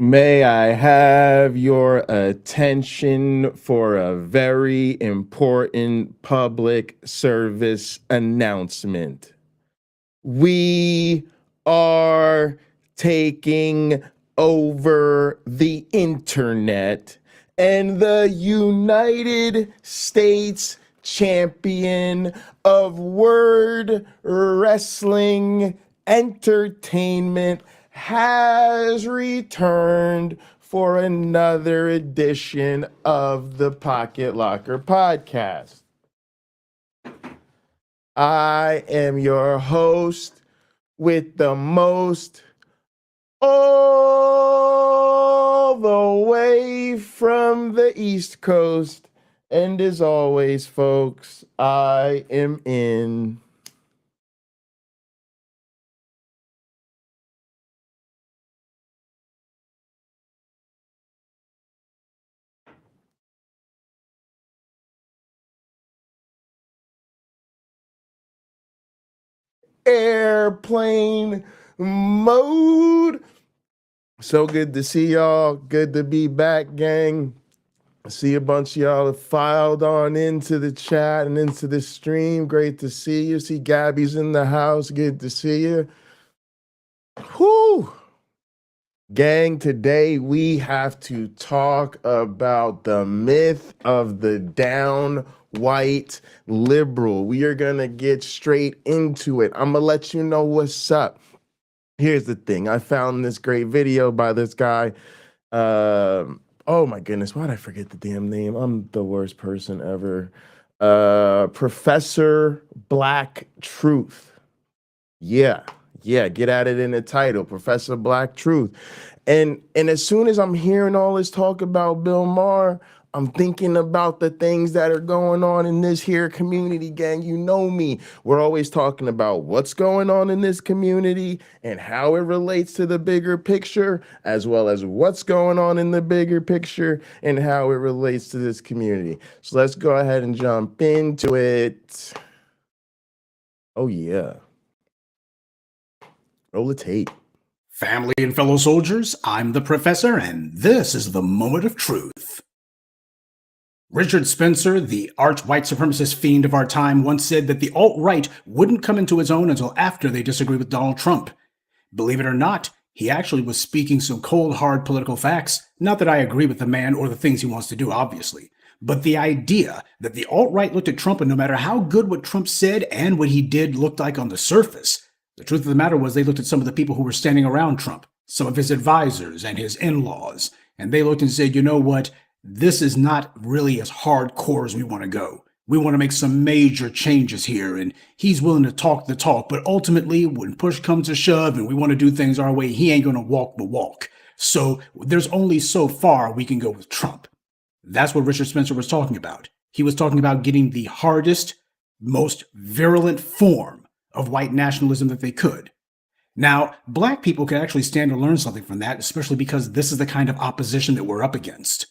May I have your attention for a very important public service announcement? We are taking over the internet, and the United States champion of word wrestling entertainment has returned for another edition of the Pocket Locker podcast. I am your host with the most, all the way from the East Coast. And as always, folks, I am in airplane mode. So good to see y'all. Good to be back, gang. I see a bunch of y'all have filed on into the chat and into the stream. Great to see you. See Gabby's in the house. Good to see you. Whew. Gang, today we have to talk about the myth of the down white liberal. We are going to get straight into it. I'm going to let you know what's up. Here's the thing. I found this great video by this guy. Oh my goodness, why'd I forget the damn name? I'm the worst person ever. Professor Black Truth. Yeah, get at it in the title, Professor Black Truth. And as soon as I'm hearing all this talk about Bill Maher, I'm thinking about the things that are going on in this here community, gang. You know me. We're always talking about what's going on in this community and how it relates to the bigger picture, as well as what's going on in the bigger picture and how it relates to this community. So let's go ahead and jump into it. Oh, yeah. Roll the tape. Family and fellow soldiers, I'm the professor, and this is the moment of truth. Richard Spencer, the arch-white supremacist fiend of our time, once said that the alt-right wouldn't come into its own until after they disagreed with Donald Trump. Believe it or not, he actually was speaking some cold, hard political facts. Not that I agree with the man or the things he wants to do, obviously. But the idea that the alt-right looked at Trump and no matter how good what Trump said and what he did looked like on the surface, the truth of the matter was they looked at some of the people who were standing around Trump, some of his advisors and his in-laws, and they looked and said, you know what? This is not really as hardcore as we want to go. We want to make some major changes here, and he's willing to talk the talk, but ultimately, when push comes to shove and we want to do things our way, he ain't going to walk the walk. So there's only so far we can go with Trump. That's what Richard Spencer was talking about. He was talking about getting the hardest, most virulent form of white nationalism that they could. Now, black people can actually stand to learn something from that, especially because this is the kind of opposition that we're up against.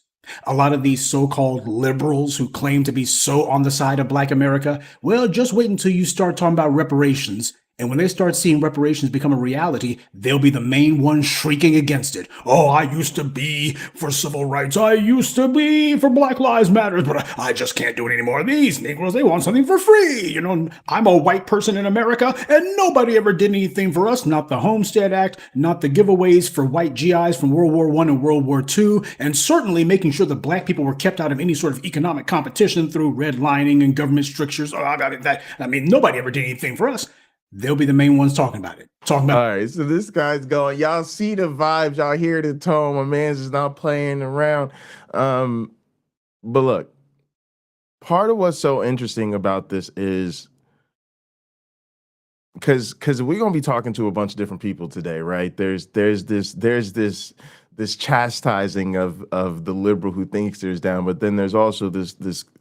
A lot of these so-called liberals who claim to be so on the side of black America, well, just wait until you start talking about reparations. And when they start seeing reparations become a reality, they'll be the main ones shrieking against it. Oh, I used to be for civil rights. I used to be for Black Lives Matter, but I just can't do it anymore. These Negroes, they want something for free. You know, I'm a white person in America, and nobody ever did anything for us. Not the Homestead Act, not the giveaways for white GIs from World War I and World War II, and certainly making sure that black people were kept out of any sort of economic competition through redlining and government strictures. Nobody ever did anything for us. They'll be the main ones talking about it. All right, so this guy's going, y'all see the vibes, y'all hear the tone. My man's just not playing around. But look, part of what's so interesting about this is because we're gonna be talking to a bunch of different people today, right? There's this chastising of the liberal who thinks there's down, but then there's also this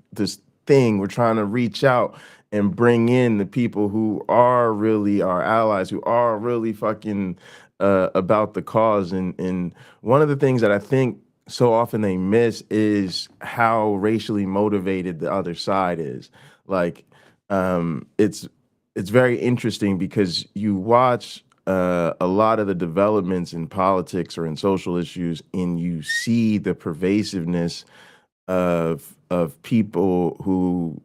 thing we're trying to reach out and bring in the people who are really our allies, who are really fucking about the cause. And one of the things that I think so often they miss is how racially motivated the other side is. Like, it's very interesting because you watch a lot of the developments in politics or in social issues, and you see the pervasiveness of people who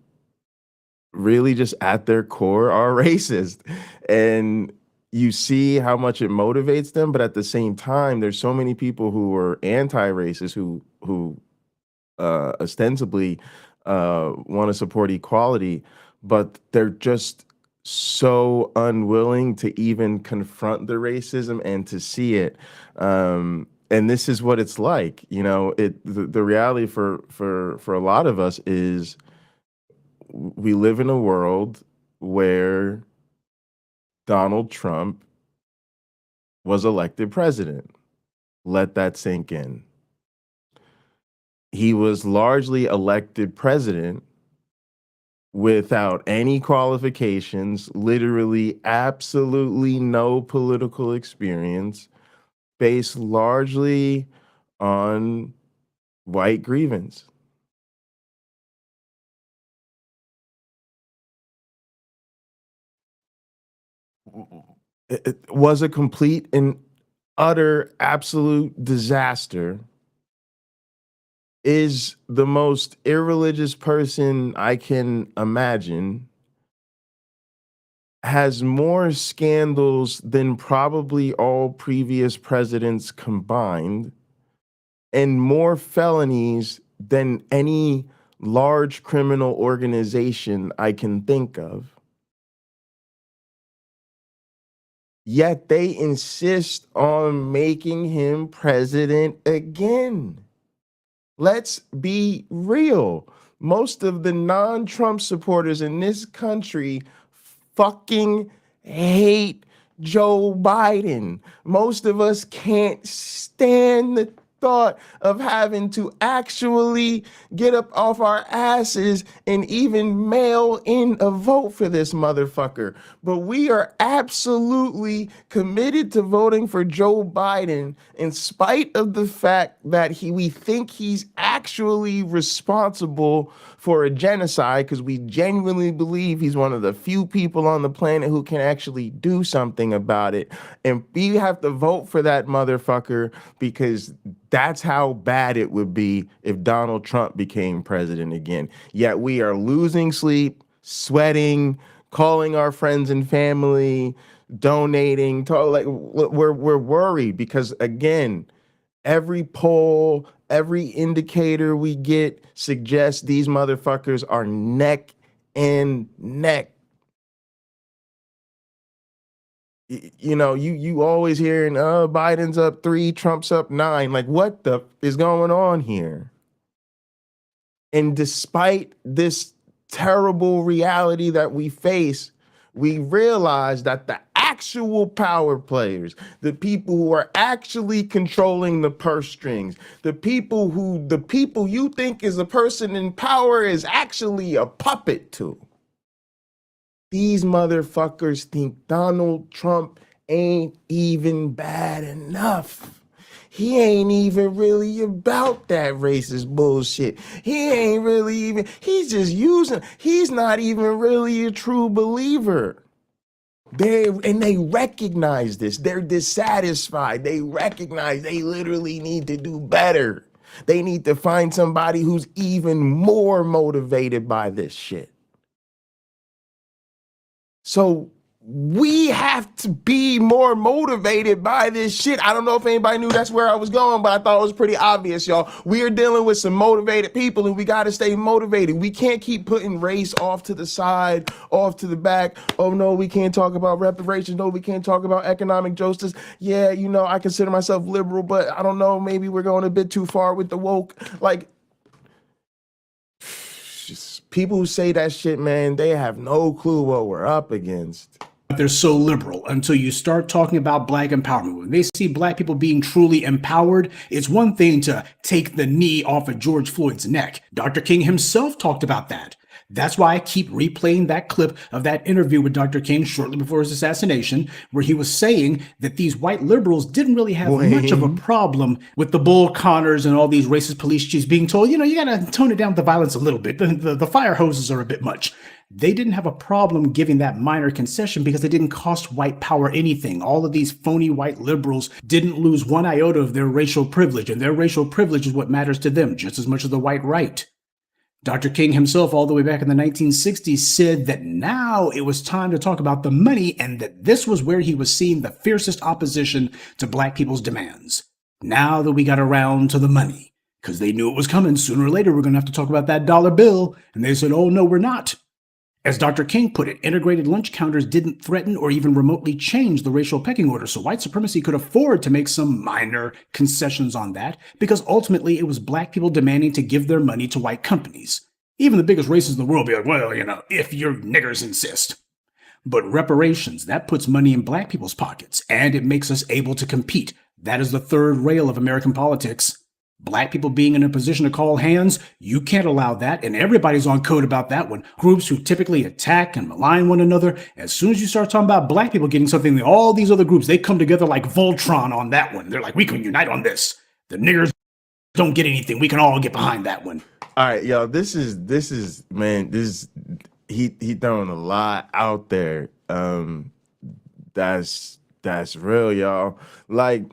really just at their core are racist, and you see how much it motivates them. But at the same time, there's so many people who are anti-racist who ostensibly want to support equality, but they're just so unwilling to even confront the racism and to see it. And this is what it's like, you know. The reality for a lot of us is we live in a world where Donald Trump was elected president. Let that sink in. He was largely elected president without any qualifications, literally absolutely no political experience, based largely on white grievance. It was a complete and utter absolute disaster. Is the most irreligious person I can imagine, has more scandals than probably all previous presidents combined, and more felonies than any large criminal organization I can think of. Yet they insist on making him president again. Let's be real. Most of the non-Trump supporters in this country fucking hate Joe Biden. Most of us can't stand the thought of having to actually get up off our asses and even mail in a vote for this motherfucker. But we are absolutely committed to voting for Joe Biden in spite of the fact that we think he's actually responsible for a genocide, because we genuinely believe he's one of the few people on the planet who can actually do something about it. And we have to vote for that motherfucker because that's how bad it would be if Donald Trump became president again. Yet we are losing sleep, sweating, calling our friends and family, donating. We're worried because, again, every poll, every indicator we get suggests these motherfuckers are neck and neck. You know, you always hearing, oh, Biden's up 3, Trump's up 9. Like, what the is going on here? And despite this terrible reality that we face, we realize that the actual power players, the people who are actually controlling the purse strings, the people you think is a person in power is actually a puppet to. These motherfuckers think Donald Trump ain't even bad enough. He ain't even really about that racist bullshit. He ain't really even, he's not even really a true believer. They recognize this. They're dissatisfied. They recognize they literally need to do better. They need to find somebody who's even more motivated by this shit. So we have to be more motivated by this shit. I don't know if anybody knew that's where I was going, but I thought it was pretty obvious, y'all. We are dealing with some motivated people, and we got to stay motivated. We can't keep putting race off to the side, off to the back. Oh, no, we can't talk about reparations. No, we can't talk about economic justice. Yeah, you know, I consider myself liberal, but I don't know, maybe we're going a bit too far with the woke. Like, people who say that shit, man, they have no clue what we're up against. They're so liberal until you start talking about black empowerment. When they see black people being truly empowered, it's one thing to take the knee off of George Floyd's neck. Dr. King himself talked about that. That's why I keep replaying that clip of that interview with Dr. King shortly before his assassination, where he was saying that these white liberals didn't really have much of a problem with the Bull Connors and all these racist police chiefs being told, you know, you got to tone it down the violence a little bit. The fire hoses are a bit much. they didn't have a problem giving that minor concession because it didn't cost white power anything. All of these phony white liberals didn't lose one iota of their racial privilege, and their racial privilege is what matters to them just as much as the white right. Dr. King himself, all the way back in the 1960s, said that now it was time to talk about the money, and that this was where he was seeing the fiercest opposition to black people's demands. Now that we got around to the money, because they knew it was coming, sooner or later we're going to have to talk about that dollar bill, and they said, oh no, we're not. As Dr. King put it, integrated lunch counters didn't threaten or even remotely change the racial pecking order, so white supremacy could afford to make some minor concessions on that, because ultimately it was black people demanding to give their money to white companies. Even the biggest racists in the world be like, well, if your niggers insist. But reparations, that puts money in black people's pockets, and it makes us able to compete. That is the third rail of American politics. Black people being in a position to call hands, you can't allow that, and everybody's on code about that one. Groups who typically attack and malign one another, as soon as you start talking about black people getting something, all these other groups, they come together like Voltron on that one. They're like, we can unite on this. The niggers don't get anything. We can all get behind that one. All right, y'all. This is man. He throwing a lot out there. That's real, y'all. Like,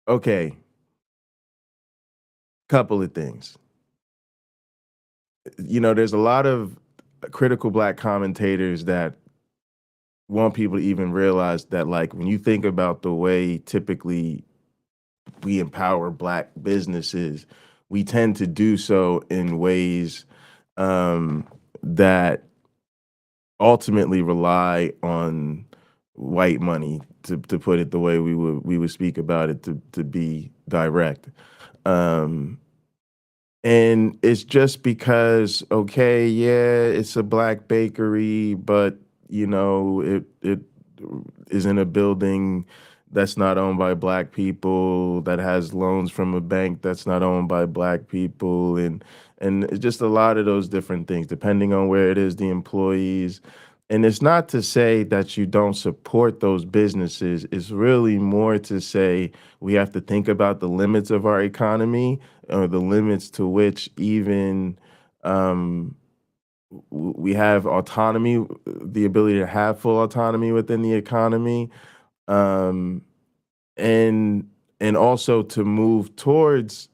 okay. Couple of things. There's a lot of critical black commentators that want people to even realize that, like, when you think about the way typically we empower black businesses, we tend to do so in ways that ultimately rely on white money, to put it the way we would speak about it, to be direct. And it's just because, okay, yeah, it's a black bakery, but it is in a building that's not owned by black people, that has loans from a bank that's not owned by black people, and it's just a lot of those different things, depending on where it is, the employees. And it's not to say that you don't support those businesses. It's really more to say we have to think about the limits of our economy, or the limits to which even we have autonomy, the ability to have full autonomy within the economy, and also to move towards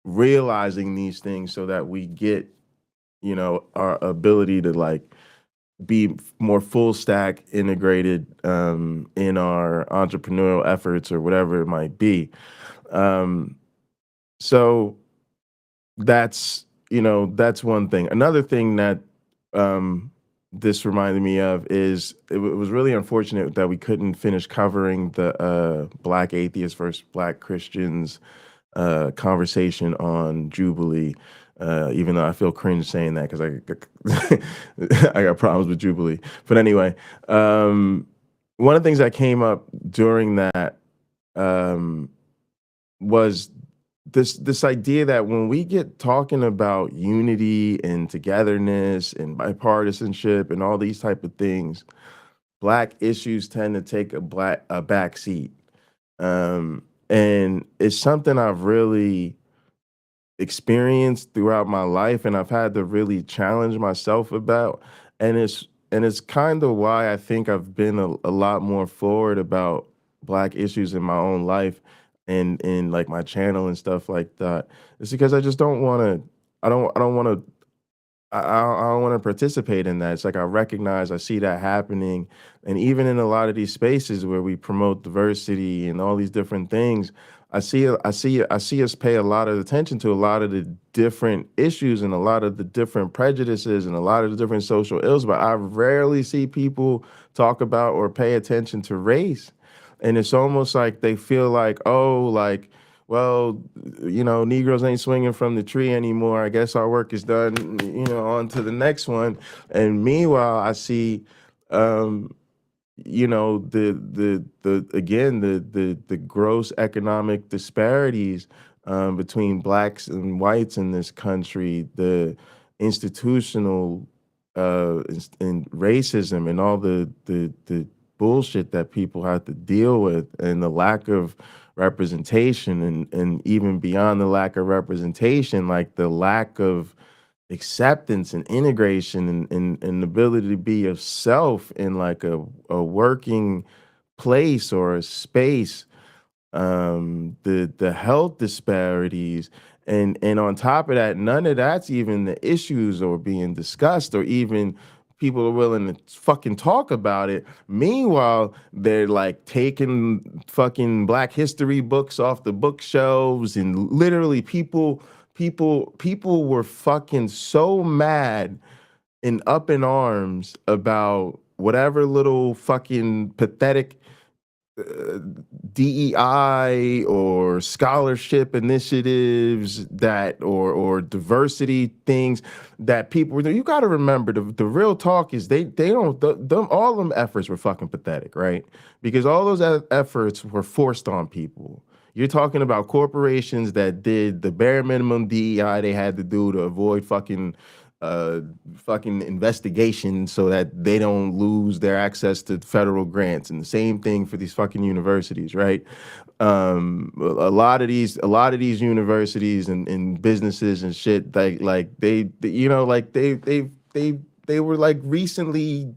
realizing these things so that we get, our ability to, like, be more full stack integrated in our entrepreneurial efforts, or whatever it might be. So that's one thing. Another thing that this reminded me of is it was really unfortunate that we couldn't finish covering the Black atheists versus Black Christians conversation on Jubilee. Even though I feel cringe saying that, because I got problems with Jubilee. But anyway, one of the things that came up during that was this idea that when we get talking about unity and togetherness and bipartisanship and all these type of things, black issues tend to take a back seat. And it's something I've really experienced throughout my life, and I've had to really challenge myself about. And it's kind of why I think I've been a lot more forward about black issues in my own life and in, like, my channel and stuff like that. It's because I just don't want to. I don't want to. I don't want to participate in that. It's like I recognize, I see that happening, and even in a lot of these spaces where we promote diversity and all these different things, I see us pay a lot of attention to a lot of the different issues and a lot of the different prejudices and a lot of the different social ills, but I rarely see people talk about or pay attention to race. And it's almost like they feel like, oh, like, well, Negroes ain't swinging from the tree anymore. I guess our work is done, on to the next one. And meanwhile, I see, the gross economic disparities between blacks and whites in this country, the institutional and racism and all the bullshit that people have to deal with, and the lack of representation, and even beyond the lack of representation, like the lack of acceptance and integration and ability to be of self in like a working place or a space, the health disparities, and on top of that, none of that's even the issues or being discussed or even people are willing to fucking talk about it. Meanwhile, they're like taking fucking Black history books off the bookshelves, and literally people were fucking so mad and up in arms about whatever little fucking pathetic DEI or scholarship initiatives that or diversity things that people were. You got to remember the real talk is they don't them all them efforts were fucking pathetic, right? Because all those efforts were forced on people. You're talking about corporations that did the bare minimum DEI they had to do to avoid fucking investigation so that they don't lose their access to federal grants, and the same thing for these fucking universities, right? A lot of these universities and businesses and shit, like they were like recently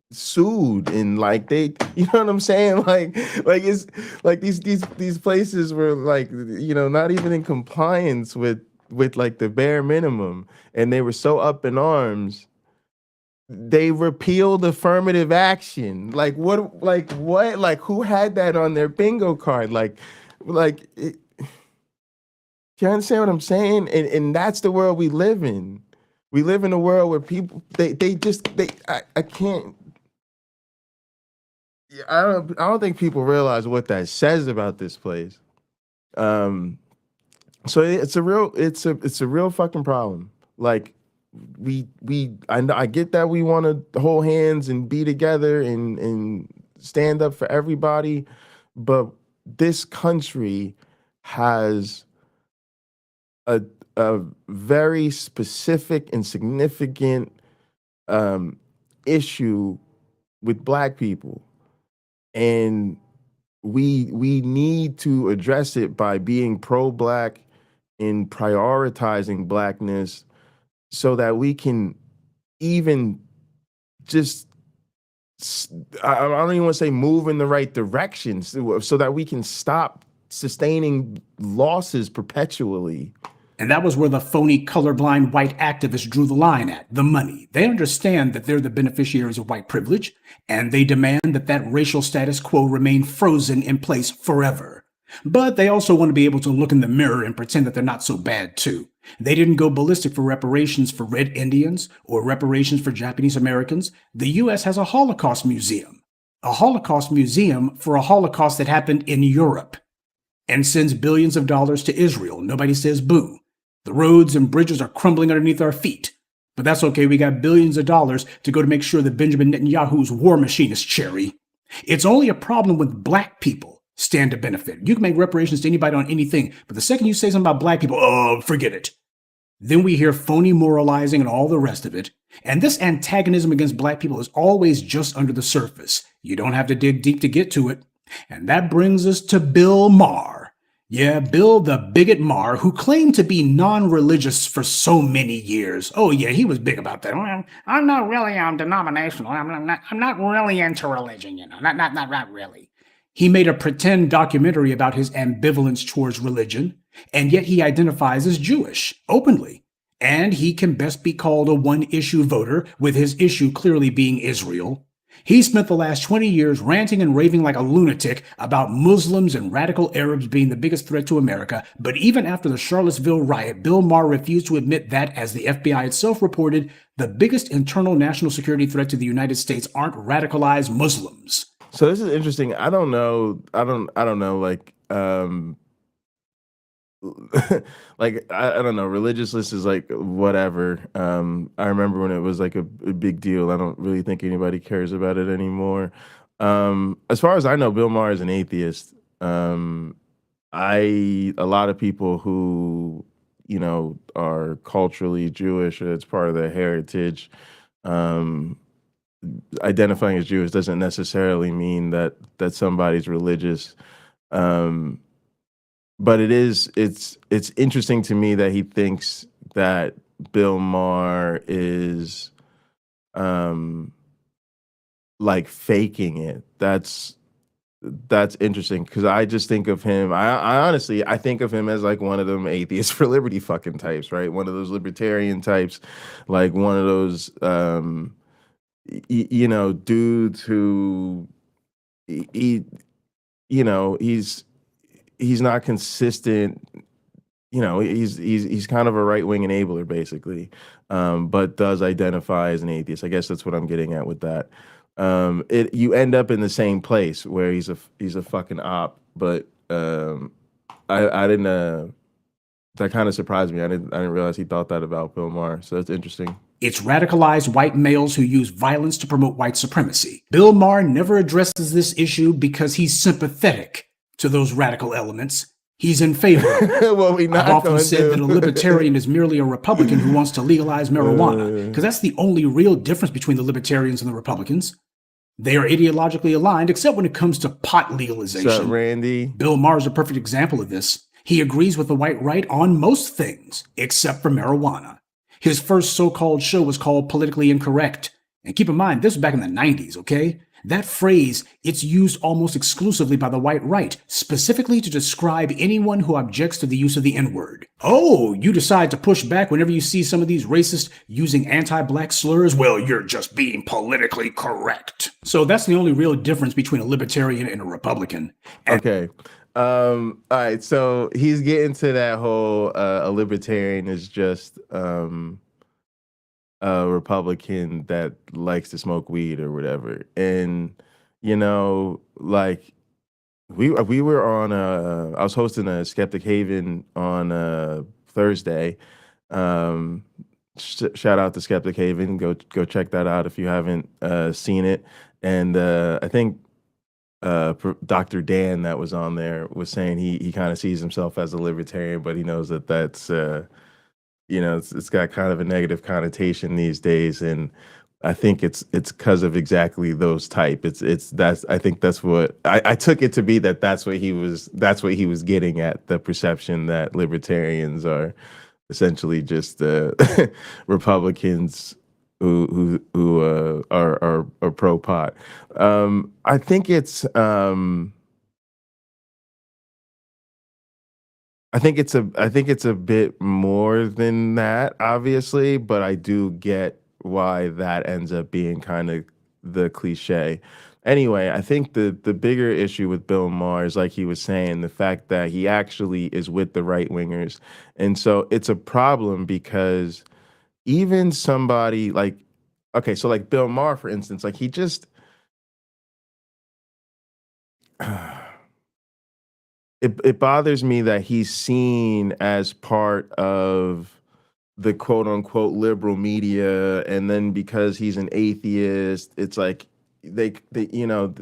sued, and like they, you know what I'm saying, like it's like these places were like, not even in compliance with like the bare minimum, and they were so up in arms they repealed affirmative action. Like who had that on their bingo card? Do you understand what I'm saying? And that's the world we live in. We live in a world where people I can't. I don't think people realize what that says about this place. So it's a real fucking problem. Like I get that we want to hold hands and be together and stand up for everybody, but this country has a very specific and significant issue with Black people, and we need to address it by being pro-Black and prioritizing Blackness so that we can even just I don't even want to say move in the right direction, so that we can stop sustaining losses perpetually. And that was where the phony colorblind white activists drew the line at the money. They understand that they're the beneficiaries of white privilege, and they demand that that racial status quo remain frozen in place forever. But they also want to be able to look in the mirror and pretend that they're not so bad too. They didn't go ballistic for reparations for Red Indians or reparations for Japanese Americans. The U.S. has a Holocaust museum. A Holocaust museum for a Holocaust that happened in Europe, and sends billions of dollars to Israel. Nobody says boo. The roads and bridges are crumbling underneath our feet. But that's okay, we got billions of dollars to go to make sure that Benjamin Netanyahu's war machine is cherry. It's only a problem with Black people stand to benefit. You can make reparations to anybody on anything, but the second you say something about Black people, oh, forget it. Then we hear phony moralizing and all the rest of it. And this antagonism against Black people is always just under the surface. You don't have to dig deep to get to it. And that brings us to Bill Maher. Yeah, Bill the bigot Maher, who claimed to be non-religious for so many years. Oh yeah, he was big about that. I'm not really denominational. I'm not really into religion, not really. He made a pretend documentary about his ambivalence towards religion, and yet he identifies as Jewish, openly. And he can best be called a one-issue voter, with his issue clearly being Israel. He spent the last 20 years ranting and raving like a lunatic about Muslims and radical Arabs being the biggest threat to America, but even after the Charlottesville riot, Bill Maher refused to admit that, as the FBI itself reported, the biggest internal national security threat to the United States aren't radicalized Muslims. So this is interesting. I don't know, like like I don't know, religiousness is like whatever. I remember when it was like a big deal. I don't really think anybody cares about it anymore. As far as I know, Bill Maher is an atheist. A lot of people who are culturally Jewish, it's part of their heritage. Identifying as Jewish doesn't necessarily mean that somebody's religious. But it's interesting to me that he thinks that Bill Maher is like faking it. That's interesting because I just think of him. I honestly I think of him as like one of them atheists for liberty fucking types, right? One of those libertarian types, like one of those you know, dudes who he you know he's not consistent. You know, he's kind of a right wing enabler basically, but does identify as an atheist. I guess that's what I'm getting at with that. It you end up in the same place where he's a fucking op, but I didn't. That kind of surprised me. I didn't realize he thought that about Bill Maher. So that's interesting. It's radicalized white males who use violence to promote white supremacy. Bill Maher never addresses this issue because he's sympathetic to those radical elements. He's in favor. Well, I've often said that a libertarian is merely a Republican who wants to legalize marijuana, because that's the only real difference between the libertarians and the Republicans. They are ideologically aligned, except when it comes to pot legalization. What's up, Randy? Bill Maher is a perfect example of this. He agrees with the white right on most things, except for marijuana. His first so-called show was called Politically Incorrect. And keep in mind, this was back in the 90s, okay? That phrase, it's used almost exclusively by the white right, specifically to describe anyone who objects to the use of the N-word. Oh, you decide to push back whenever you see some of these racists using anti-black slurs? Well, you're just being politically correct. So that's the only real difference between a libertarian and a Republican. Okay. All right, so he's getting to that whole a libertarian is just a Republican that likes to smoke weed or whatever. And you know, like we were on I was hosting a Skeptic Haven on Thursday. Shout out to Skeptic Haven. Go check that out if you haven't seen it. And I think Dr. Dan that was on there was saying he kind of sees himself as a libertarian, but he knows that that's you know, it's got kind of a negative connotation these days, and I think it's because of exactly those type. I think that's what I took it to be, that's what he was getting at, the perception that libertarians are essentially just Republicans who are pro pot. I think it's a bit more than that, obviously, but I do get why that ends up being kind of the cliche. Anyway, I think the bigger issue with Bill Maher is, like he was saying, the fact that he actually is with the right wingers. And so it's a problem because even somebody like, okay, so like Bill Maher, for instance, like he just it bothers me that he's seen as part of the quote unquote liberal media, and then because he's an atheist, it's like they you know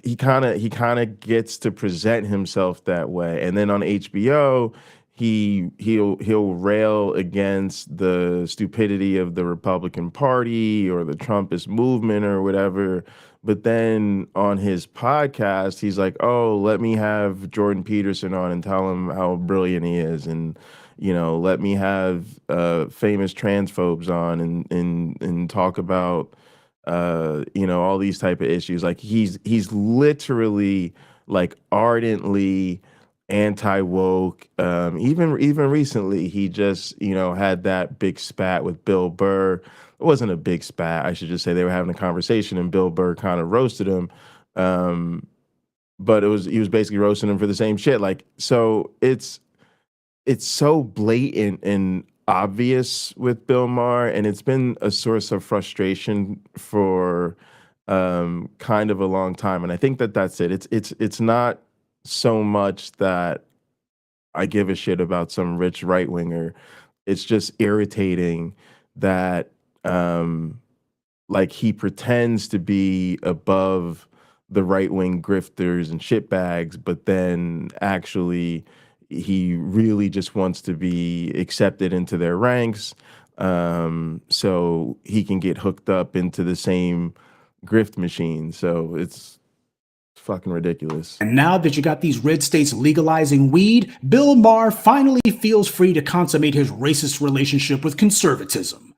he kind of gets to present himself that way, and then on HBO he'll rail against the stupidity of the Republican Party or the Trumpist movement or whatever. But then on his podcast, he's like, "Oh, let me have Jordan Peterson on and tell him how brilliant he is, and you know, let me have famous transphobes on and talk about you know, all these type of issues." Like he's literally like ardently anti-woke. Even recently, he just, you know, had that big spat with Bill Burr. It wasn't a big spat, I should just say. They were having a conversation, and Bill Burr kind of roasted him. But he was basically roasting him for the same shit. Like, so it's so blatant and obvious with Bill Maher, and it's been a source of frustration for kind of a long time. And I think that's it. It's not so much that I give a shit about some rich right winger. It's just irritating that like he pretends to be above the right wing grifters and shitbags, but then actually he really just wants to be accepted into their ranks, so he can get hooked up into the same grift machine. So it's It's fucking ridiculous. And now that you got these red states legalizing weed, Bill Maher finally feels free to consummate his racist relationship with conservatism.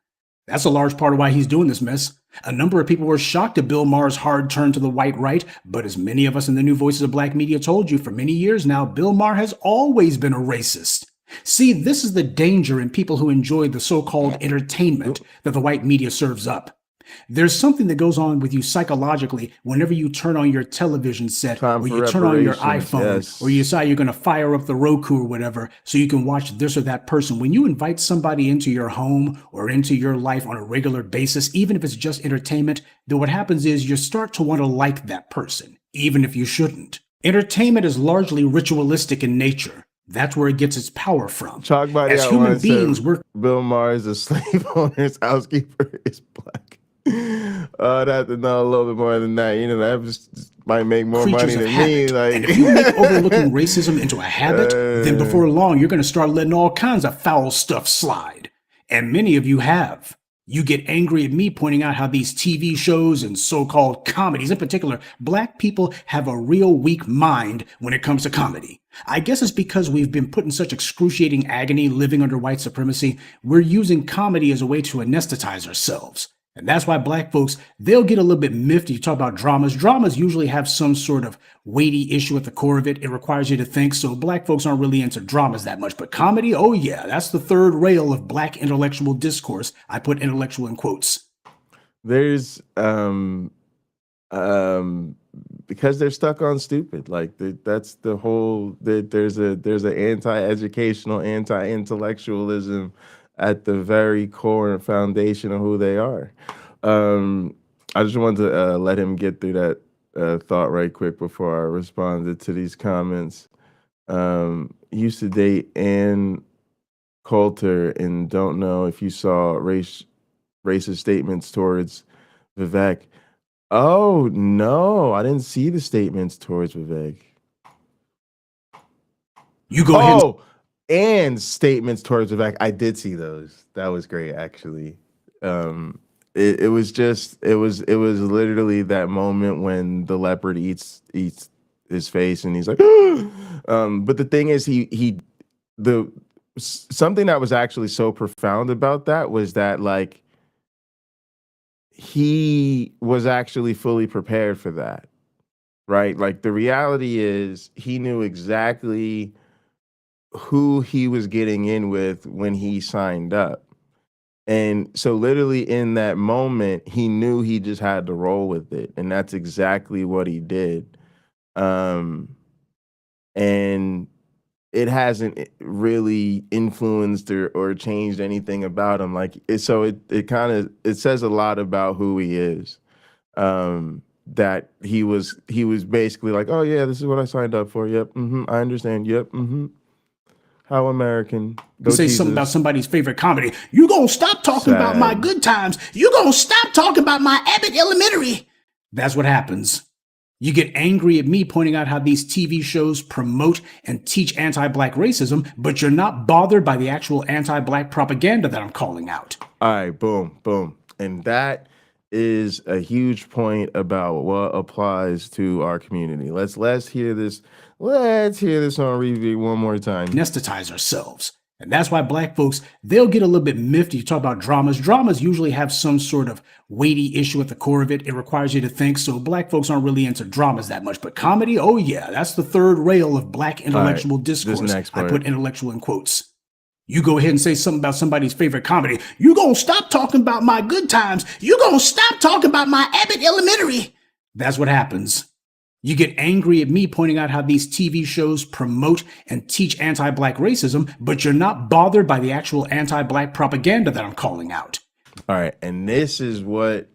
That's a large part of why he's doing this mess. A number of people were shocked at Bill Maher's hard turn to the white right, but as many of us in the New Voices of Black media told you for many years now, Bill Maher has always been a racist. See, this is the danger in people who enjoy the so-called entertainment that the white media serves up. There's something that goes on with you psychologically whenever you turn on your television set, or you turn on your iPhone, or you decide you're going to fire up the Roku or whatever so you can watch this or that person. When you invite somebody into your home or into your life on a regular basis, even if it's just entertainment, then what happens is you start to want to like that person, even if you shouldn't. Entertainment is largely ritualistic in nature. That's where it gets its power from. As human beings, Bill Maher is a slave owner's housekeeper is black. I'd have to know a little bit more than that. You know, that just might make more money than me. Like, and if you make overlooking racism into a habit, then before long, you're going to start letting all kinds of foul stuff slide. And many of you have. You get angry at me pointing out how these TV shows and so-called comedies, in particular, black people have a real weak mind when it comes to comedy. I guess it's because we've been put in such excruciating agony living under white supremacy, we're using comedy as a way to anesthetize ourselves. And that's why black folks, they'll get a little bit miffed. You talk about dramas. Dramas usually have some sort of weighty issue at the core of it. It requires you to think. So black folks aren't really into dramas that much. But comedy, oh yeah, that's the third rail of black intellectual discourse. I put intellectual in quotes. There's, because they're stuck on stupid. Like that's the whole, there's an anti-educational, anti-intellectualism at the very core and foundation of who they are. I just wanted to let him get through that thought right quick before I responded to these comments. Used to date Ann Coulter and don't know if you saw racist statements towards Vivek. Oh, no, I didn't see the statements towards Vivek. You go ahead. Oh, and statements towards Vivek. I did see those. That was great, actually. It was literally that moment when the leopard eats his face and he's like, but the thing is, something that was actually so profound about that was that, like, he was actually fully prepared for that, right? Like, the reality is he knew exactly who he was getting in with when he signed up. And so literally in that moment, he knew he just had to roll with it. And that's exactly what he did. And it hasn't really influenced or changed anything about him. Like, it says a lot about who he is. That he was basically like, oh yeah, this is what I signed up for. Yep. I understand. Yep. How American. Go say Jesus. Something about somebody's favorite comedy. You gonna stop talking about my good times. You gonna stop talking about my Abbott Elementary. That's what happens. You get angry at me pointing out how these TV shows promote and teach anti-black racism, but you're not bothered by the actual anti-black propaganda that I'm calling out. All right, boom, boom. And that is a huge point about what applies to our community. Let's hear this. Let's hear this on review one more time. Anesthetize ourselves. And that's why black folks, they'll get a little bit miffed. You talk about dramas. Dramas usually have some sort of weighty issue at the core of it. It requires you to think. So black folks aren't really into dramas that much. But comedy, oh yeah, that's the third rail of black intellectual discourse. I put intellectual in quotes. You go ahead and say something about somebody's favorite comedy. You gonna stop talking about my good times. You gonna stop talking about my Abbott Elementary. That's what happens. You get angry at me pointing out how these TV shows promote and teach anti-black racism, but you're not bothered by the actual anti-black propaganda that I'm calling out. All right, and this is what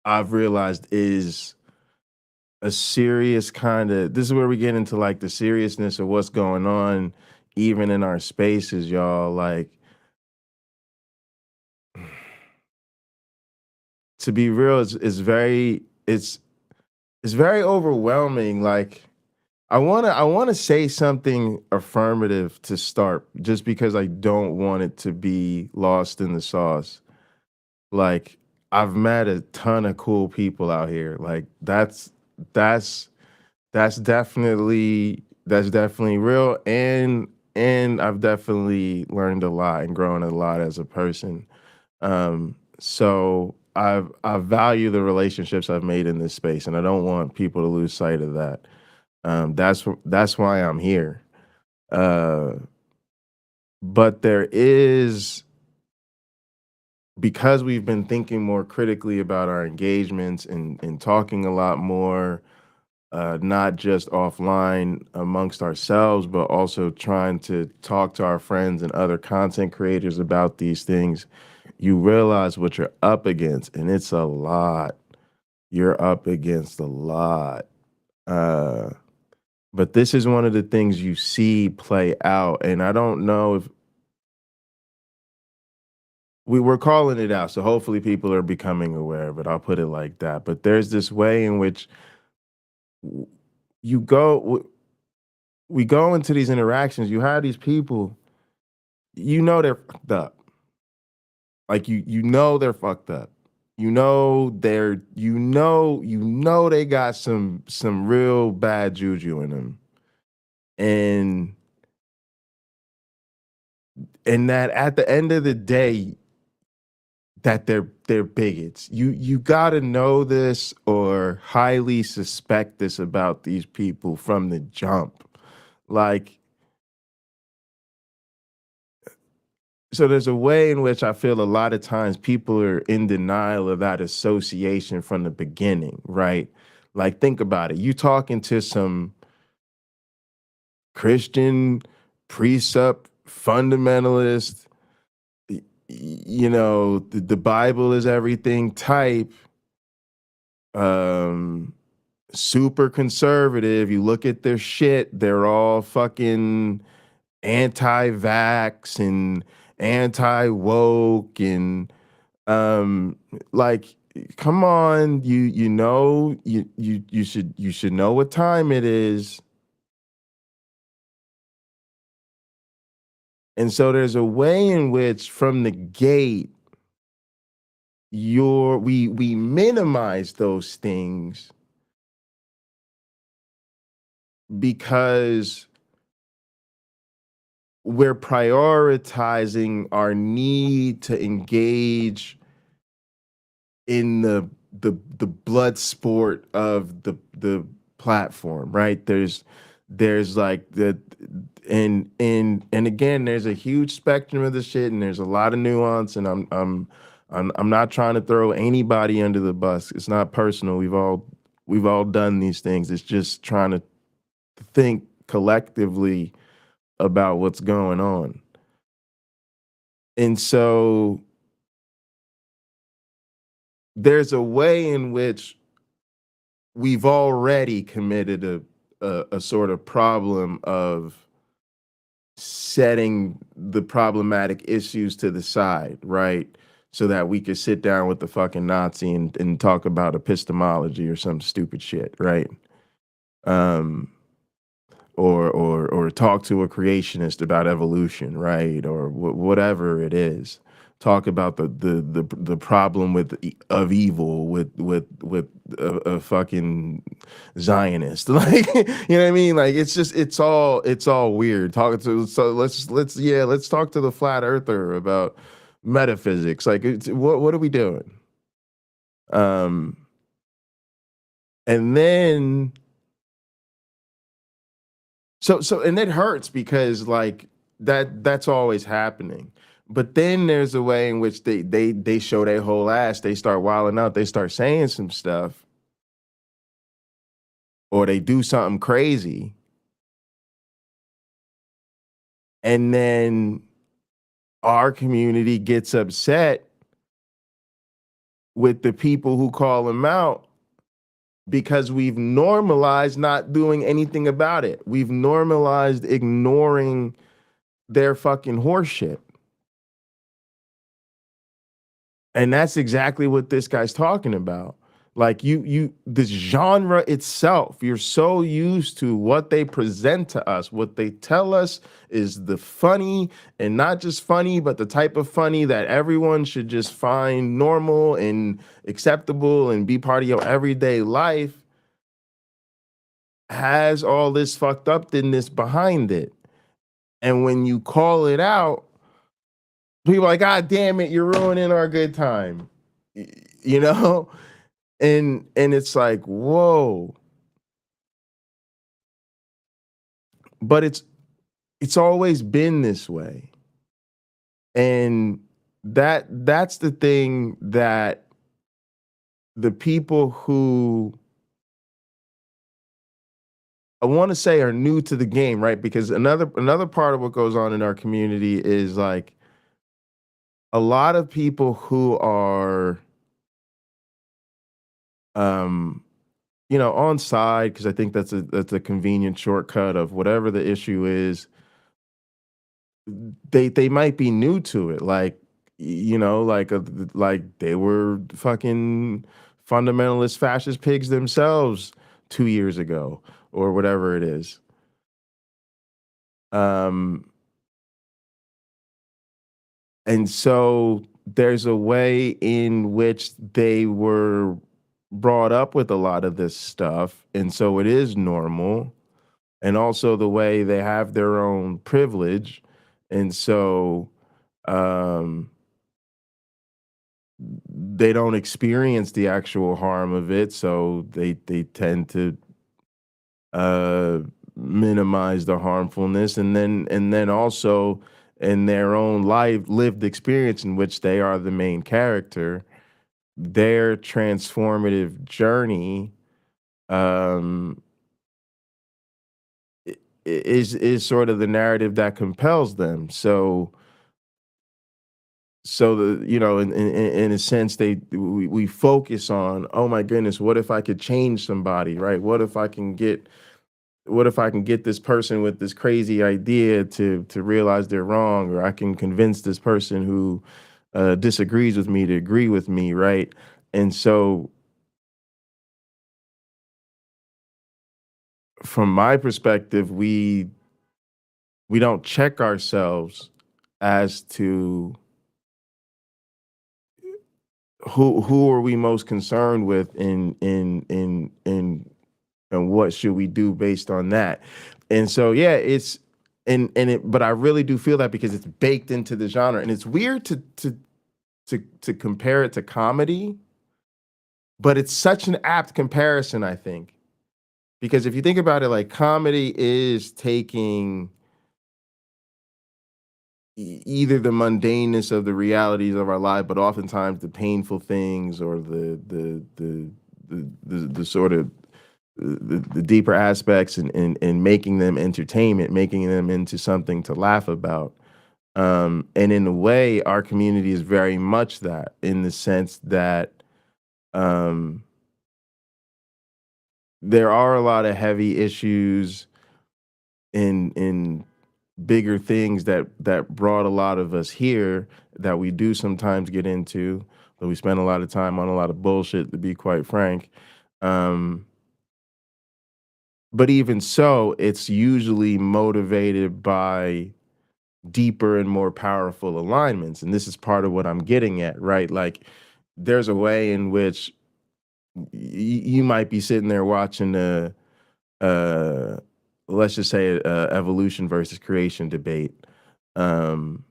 I've realized is a serious this is where we get into like the seriousness of what's going on even in our spaces, y'all. Like, to be real, it's very overwhelming. Like, I wanna say something affirmative to start, just because I don't want it to be lost in the sauce. Like, I've met a ton of cool people out here. Like, that's that's definitely real, and I've definitely learned a lot and grown a lot as a person. So I value the relationships I've made in this space, and I don't want people to lose sight of that. That's why I'm here. Uh, but there is, because we've been thinking more critically about our engagements and talking a lot more, not just offline amongst ourselves, but also trying to talk to our friends and other content creators about these things, you realize what you're up against, and it's a lot. You're up against a lot. Uh, but this is one of the things you see play out, and I don't know if we were calling it out, so hopefully people are becoming aware of it. I'll put it like that. But there's this way in which w- you go, we go into these interactions. You have these people, you know they're fucked up. Like you know they're fucked up. You know they got some real bad juju in them, and that at the end of the day, that they're bigots. You got to know this or highly suspect this about these people from the jump. Like, so there's a way in which I feel a lot of times people are in denial of that association from the beginning, right? Like, think about it. You talking to some Christian precept fundamentalist, the Bible is everything type, um, super conservative. You look at their shit, they're all fucking anti-vax and anti-woke and like, come on, you should know what time it is. And so there's a way in which from the gate we minimize those things because we're prioritizing our need to engage in the blood sport of the platform, right? There's like and again, there's a huge spectrum of the shit, and there's a lot of nuance, and I'm not trying to throw anybody under the bus. It's not personal. We've all done these things. It's just trying to think collectively about what's going on. And so there's a way in which we've already committed a sort of problem of setting the problematic issues to the side, right? So that we could sit down with the fucking Nazi and talk about epistemology or some stupid shit, right? Um, or talk to a creationist about evolution, right? Or whatever it is. Talk about the problem of evil with a fucking Zionist, like, you know what I mean? Like, it's all weird. Talking to so let's talk to the flat earther about metaphysics. Like, what are we doing? Um, and then and it hurts because, like, that's always happening. But then there's a way in which they show their whole ass. They start wilding out. They start saying some stuff, or they do something crazy, and then our community gets upset with the people who call them out because we've normalized not doing anything about it. We've normalized ignoring their fucking horseshit. And that's exactly what this guy's talking about. Like, this genre itself, you're so used to what they present to us, what they tell us is the funny, and not just funny, but the type of funny that everyone should just find normal and acceptable and be part of your everyday life. has all this fucked upness behind it. And when you call it out, people are like, God damn it, you're ruining our good time. You know? And it's like, whoa. But it's always been this way. And that's the thing that the people who I want to say are new to the game, right? Because another part of what goes on in our community is like a lot of people who are on side, because I think that's a convenient shortcut of whatever the issue is. They might be new to it, like like they were fucking fundamentalist fascist pigs themselves 2 years ago or whatever it is. And so there's a way in which they were brought up with a lot of this stuff, and so it is normal. And also the way they have their own privilege, and so they don't experience the actual harm of it, so they tend to minimize the harmfulness, and then also in their own lived experience in which they are the main character, their transformative journey is sort of the narrative that compels them. So the in a sense we focus on, oh my goodness, what if I could change somebody, right? What if I can get this person with this crazy idea to realize they're wrong, or I can convince this person who disagrees with me to agree with me, right? And so from my perspective, we don't check ourselves as to who are we most concerned with and what should we do based on that. And so yeah, it's but I really do feel that because it's baked into the genre, and it's weird to compare it to comedy, but it's such an apt comparison, I think. Because if you think about it, like, comedy is taking either the mundaneness of the realities of our life, but oftentimes the painful things, or the sort of the deeper aspects, and making them entertainment, making them into something to laugh about. And in a way, our community is very much that, in the sense that there are a lot of heavy issues in bigger things that brought a lot of us here, that we do sometimes get into, but we spend a lot of time on a lot of bullshit, to be quite frank. But even so, it's usually motivated by deeper and more powerful alignments. And this is part of what I'm getting at, right? Like, there's a way in which you might be sitting there watching uh, let's just say evolution versus creation debate. And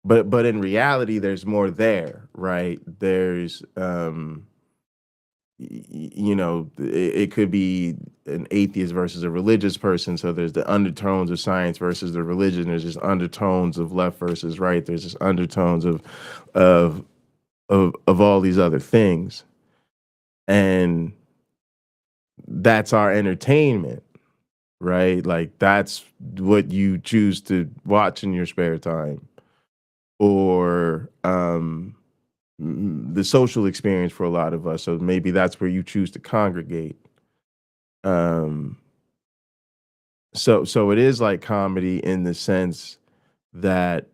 but in reality, there's more there, right? There's it could be an atheist versus a religious person. So there's the undertones of science versus the religion. There's just undertones of left versus right. There's just undertones of all these other things. And that's our entertainment, right? Like, that's what you choose to watch in your spare time, or the social experience for a lot of us. So maybe that's where you choose to congregate. Um, so it is like comedy, in the sense that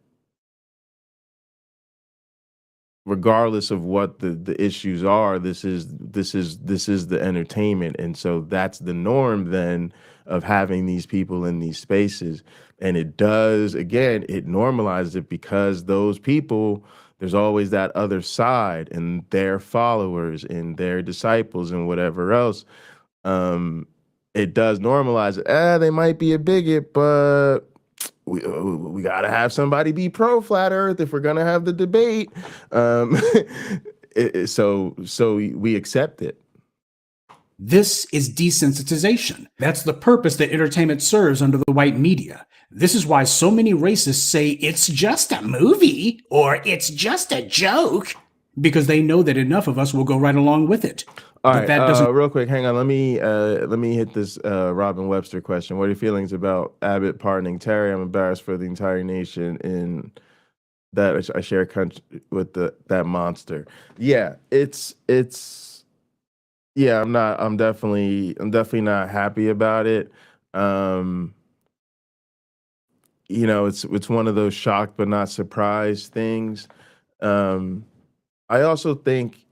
regardless of what the issues are, this is the entertainment. And so that's the norm then, of having these people in these spaces. And it does, again, it normalizes it, because those people, there's always that other side, and their followers and their disciples and whatever else, it does normalize it. They might be a bigot, but we gotta have somebody be pro flat Earth if we're gonna have the debate. So we accept it. This is desensitization. That's the purpose that entertainment serves under the white media. This is why so many racists say it's just a movie or it's just a joke, because they know that enough of us will go right along with it. All But right, that doesn't. real quick, hang on. Let me hit this Robin Webster question. What are your feelings about Abbott pardoning Terry? I'm embarrassed for the entire nation in that I share a country with that monster. Yeah, it's yeah. I'm definitely not happy about it. You know, it's one of those shocked but not surprised things. I also think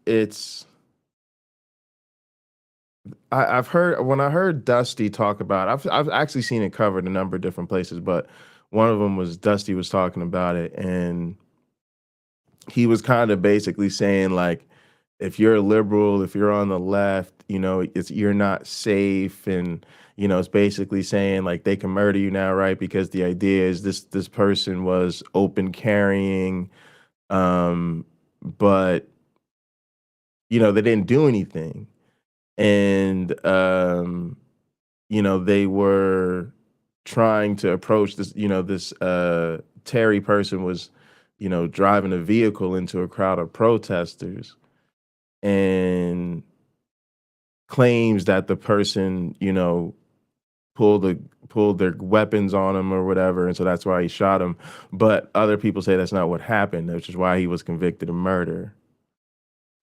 I've heard when I heard Dusty talk about it, I've actually seen it covered a number of different places, but one of them was Dusty was talking about it, and he was kind of basically saying like, if you're a liberal, if you're on the left, you know, you're not safe, and you know, it's basically saying like they can murder you now, right? Because the idea is this person was open carrying, but you know, they didn't do anything, and you know, they were trying to approach this, you know, this Terry person was, you know, driving a vehicle into a crowd of protesters and claims that the person, you know, pulled their weapons on him or whatever, and so that's why he shot him. But other people say that's not what happened, which is why he was convicted of murder.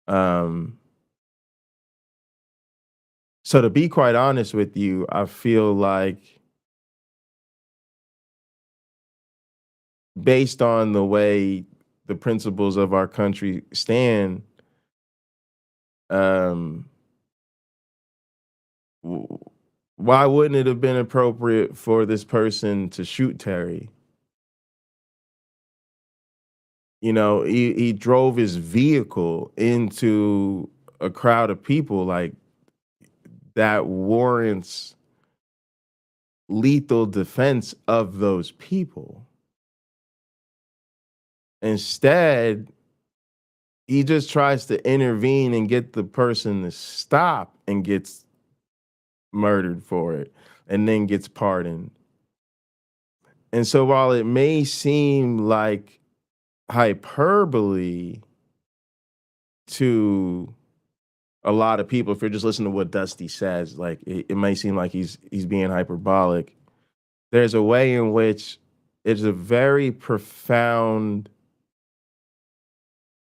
So to be quite honest with you, I feel like based on the way the principles of our country stand, um, why wouldn't it have been appropriate for this person to shoot Terry? You know, he drove his vehicle into a crowd of people, like that warrants lethal defense of those people. Instead, he just tries to intervene and get the person to stop and gets murdered for it and then gets pardoned. And so while it may seem like hyperbole to a lot of people, if you're just listening to what Dusty says, like it may seem like he's being hyperbolic. There's a way in which it's a very profound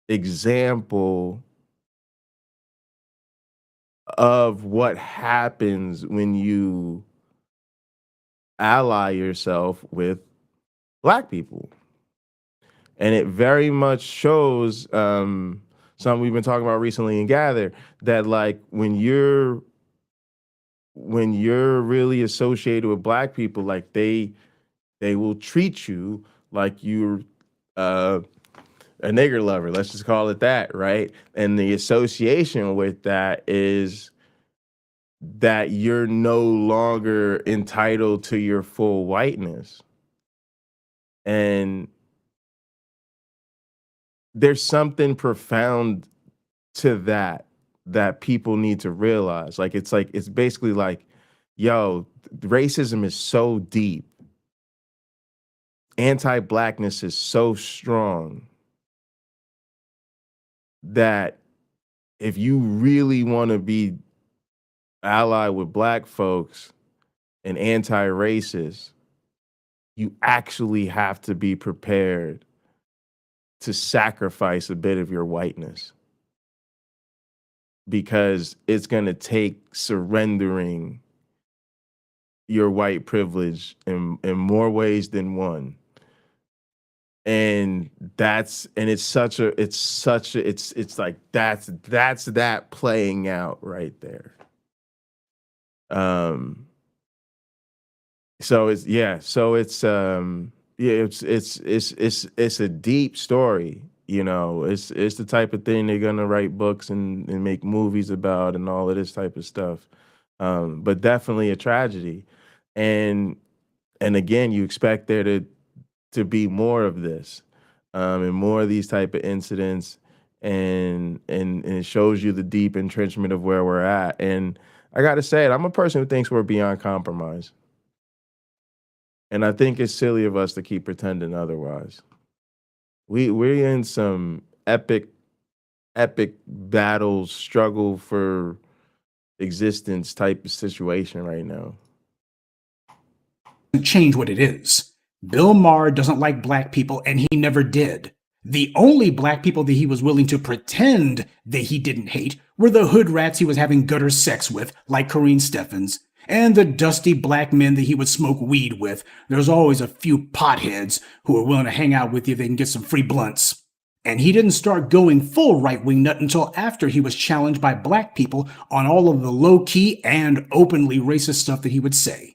example of what happens when you ally yourself with Black people. And it very much shows something we've been talking about recently in Gather, that like when you're really associated with Black people, like they will treat you like you're a nigger lover, let's just call it that, right? And the association with that is that you're no longer entitled to your full whiteness. And there's something profound to that people need to realize. Like it's basically like, yo, racism is so deep. Anti-Blackness is so strong that if you really want to be allied with Black folks and anti-racist, you actually have to be prepared to sacrifice a bit of your whiteness, because it's going to take surrendering your white privilege in more ways than one. And it's like that's that playing out right there. So it's a deep story, you know. It's the type of thing they're gonna write books and make movies about and all of this type of stuff. but definitely a tragedy. And again, you expect there to be more of this, and more of these type of incidents, and it shows you the deep entrenchment of where we're at. And I got to say it, I'm a person who thinks we're beyond compromise, and I think it's silly of us to keep pretending otherwise. We're in some epic battles, struggle for existence type of situation right now. Change what it is. Bill Maher doesn't like black people, and he never did. The only black people that he was willing to pretend that he didn't hate were the hood rats he was having gutter sex with, like Corrine Steffens, and the dusty black men that he would smoke weed with. There's always a few potheads who are willing to hang out with you if they can get some free blunts. And he didn't start going full right-wing nut until after he was challenged by black people on all of the low-key and openly racist stuff that he would say.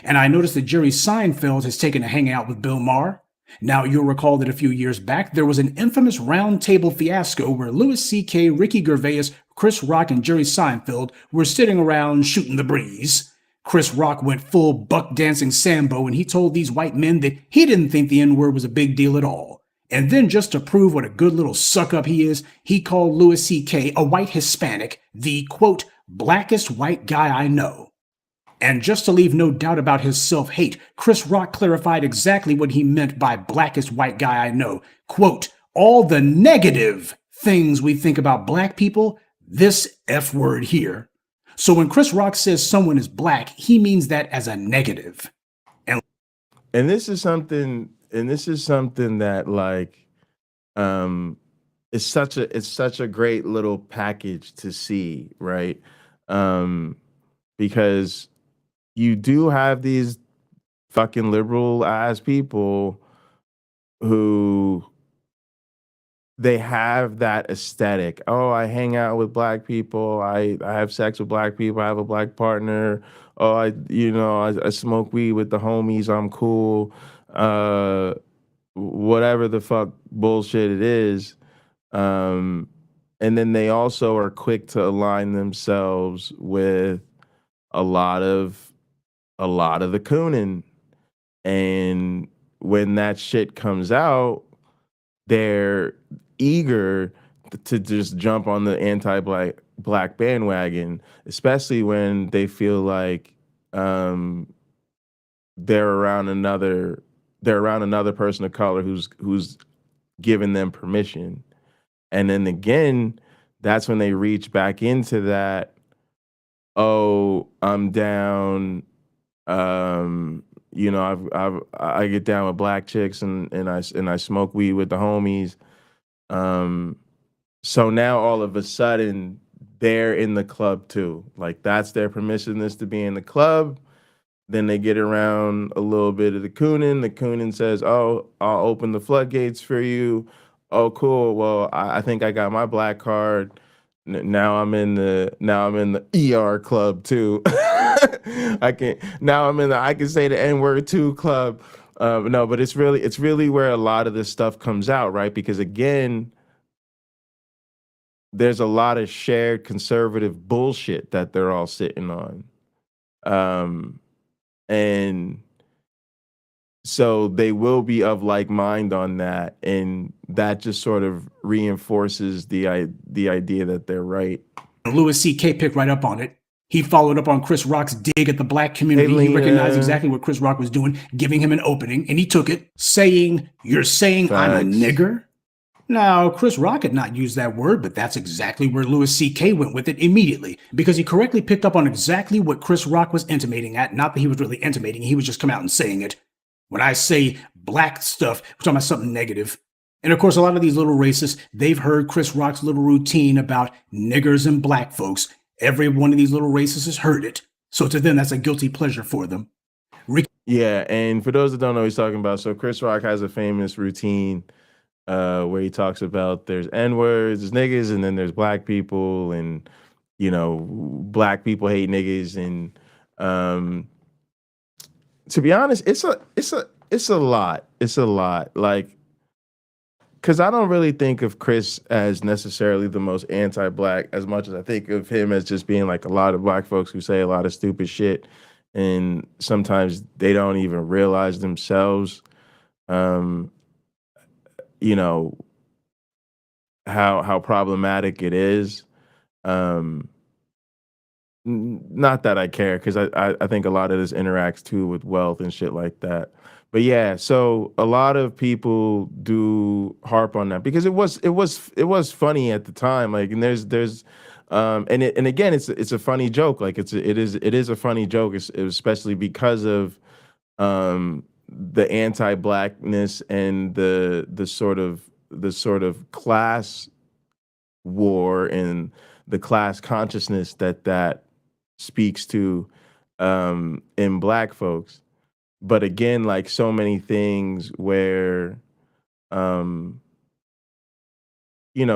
And I noticed that Jerry Seinfeld has taken to hanging out with Bill Maher. Now, you'll recall that a few years back, there was an infamous round table fiasco where Louis C.K., Ricky Gervais, Chris Rock, and Jerry Seinfeld were sitting around shooting the breeze. Chris Rock went full buck dancing Sambo, and he told these white men that he didn't think the N-word was a big deal at all. And then, just to prove what a good little suck-up he is, he called Louis C.K., a white Hispanic, the, quote, blackest white guy I know. And just to leave no doubt about his self-hate, Chris Rock clarified exactly what he meant by blackest white guy I know. Quote, all the negative things we think about black people, this F word here. So when Chris Rock says someone is black, he means that as a negative. And this is something that like it's such a great little package to see, right? Because you do have these fucking liberal ass people who they have that aesthetic. Oh, I hang out with black people. I have sex with black people. I have a black partner. Oh, I smoke weed with the homies. I'm cool. Whatever the fuck bullshit it is. And then they also are quick to align themselves with a lot of the cooning. And when that shit comes out, they're eager to just jump on the anti-black bandwagon, especially when they feel like they're around another person of color who's given them permission. And then again, that's when they reach back into that, oh, I'm down, I get down with black chicks and I smoke weed with the homies. So now all of a sudden they're in the club too. Like that's their permissionless to be in the club. Then they get around a little bit of the cooning. The cooning says, "Oh, I'll open the floodgates for you." Oh, cool. Well, I think I got my black card. Now I'm in the ER club too. I can say the N-word too club. No, but it's really where a lot of this stuff comes out, right? Because again, there's a lot of shared conservative bullshit that they're all sitting on. And so they will be of like mind on that, and that just sort of reinforces the idea that they're right. Louis C.K. picked right up on it. He followed up on Chris Rock's dig at the black community. Hey, he recognized exactly what Chris Rock was doing, giving him an opening, and he took it, saying, "You're saying Facts. I'm a nigger?" Now, Chris Rock had not used that word, but that's exactly where Louis C.K. went with it immediately, because he correctly picked up on exactly what Chris Rock was intimating at. Not that he was really intimating, he was just coming out and saying it. When I say black stuff, we're talking about something negative. And of course, a lot of these little racists, they've heard Chris Rock's little routine about niggers and black folks. Every one of these little racists has heard it. So to them, that's a guilty pleasure for them. Yeah, and for those that don't know what he's talking about, so Chris Rock has a famous routine where he talks about there's N-words, there's niggas, and then there's black people, and black people hate niggas, and to be honest, it's a lot. It's a lot. Like, because I don't really think of Chris as necessarily the most anti-black as much as I think of him as just being like a lot of black folks who say a lot of stupid shit, and sometimes they don't even realize themselves, um, you know, how problematic it is. Um, Not that I care, because I think a lot of this interacts too with wealth and shit like that. But yeah, so a lot of people do harp on that because it was funny at the time. Like, and there's and again, it's a funny joke. Like, it is a funny joke, especially because of the anti-blackness and the sort of class war and the class consciousness that speaks to in black folks. But again, like so many things where um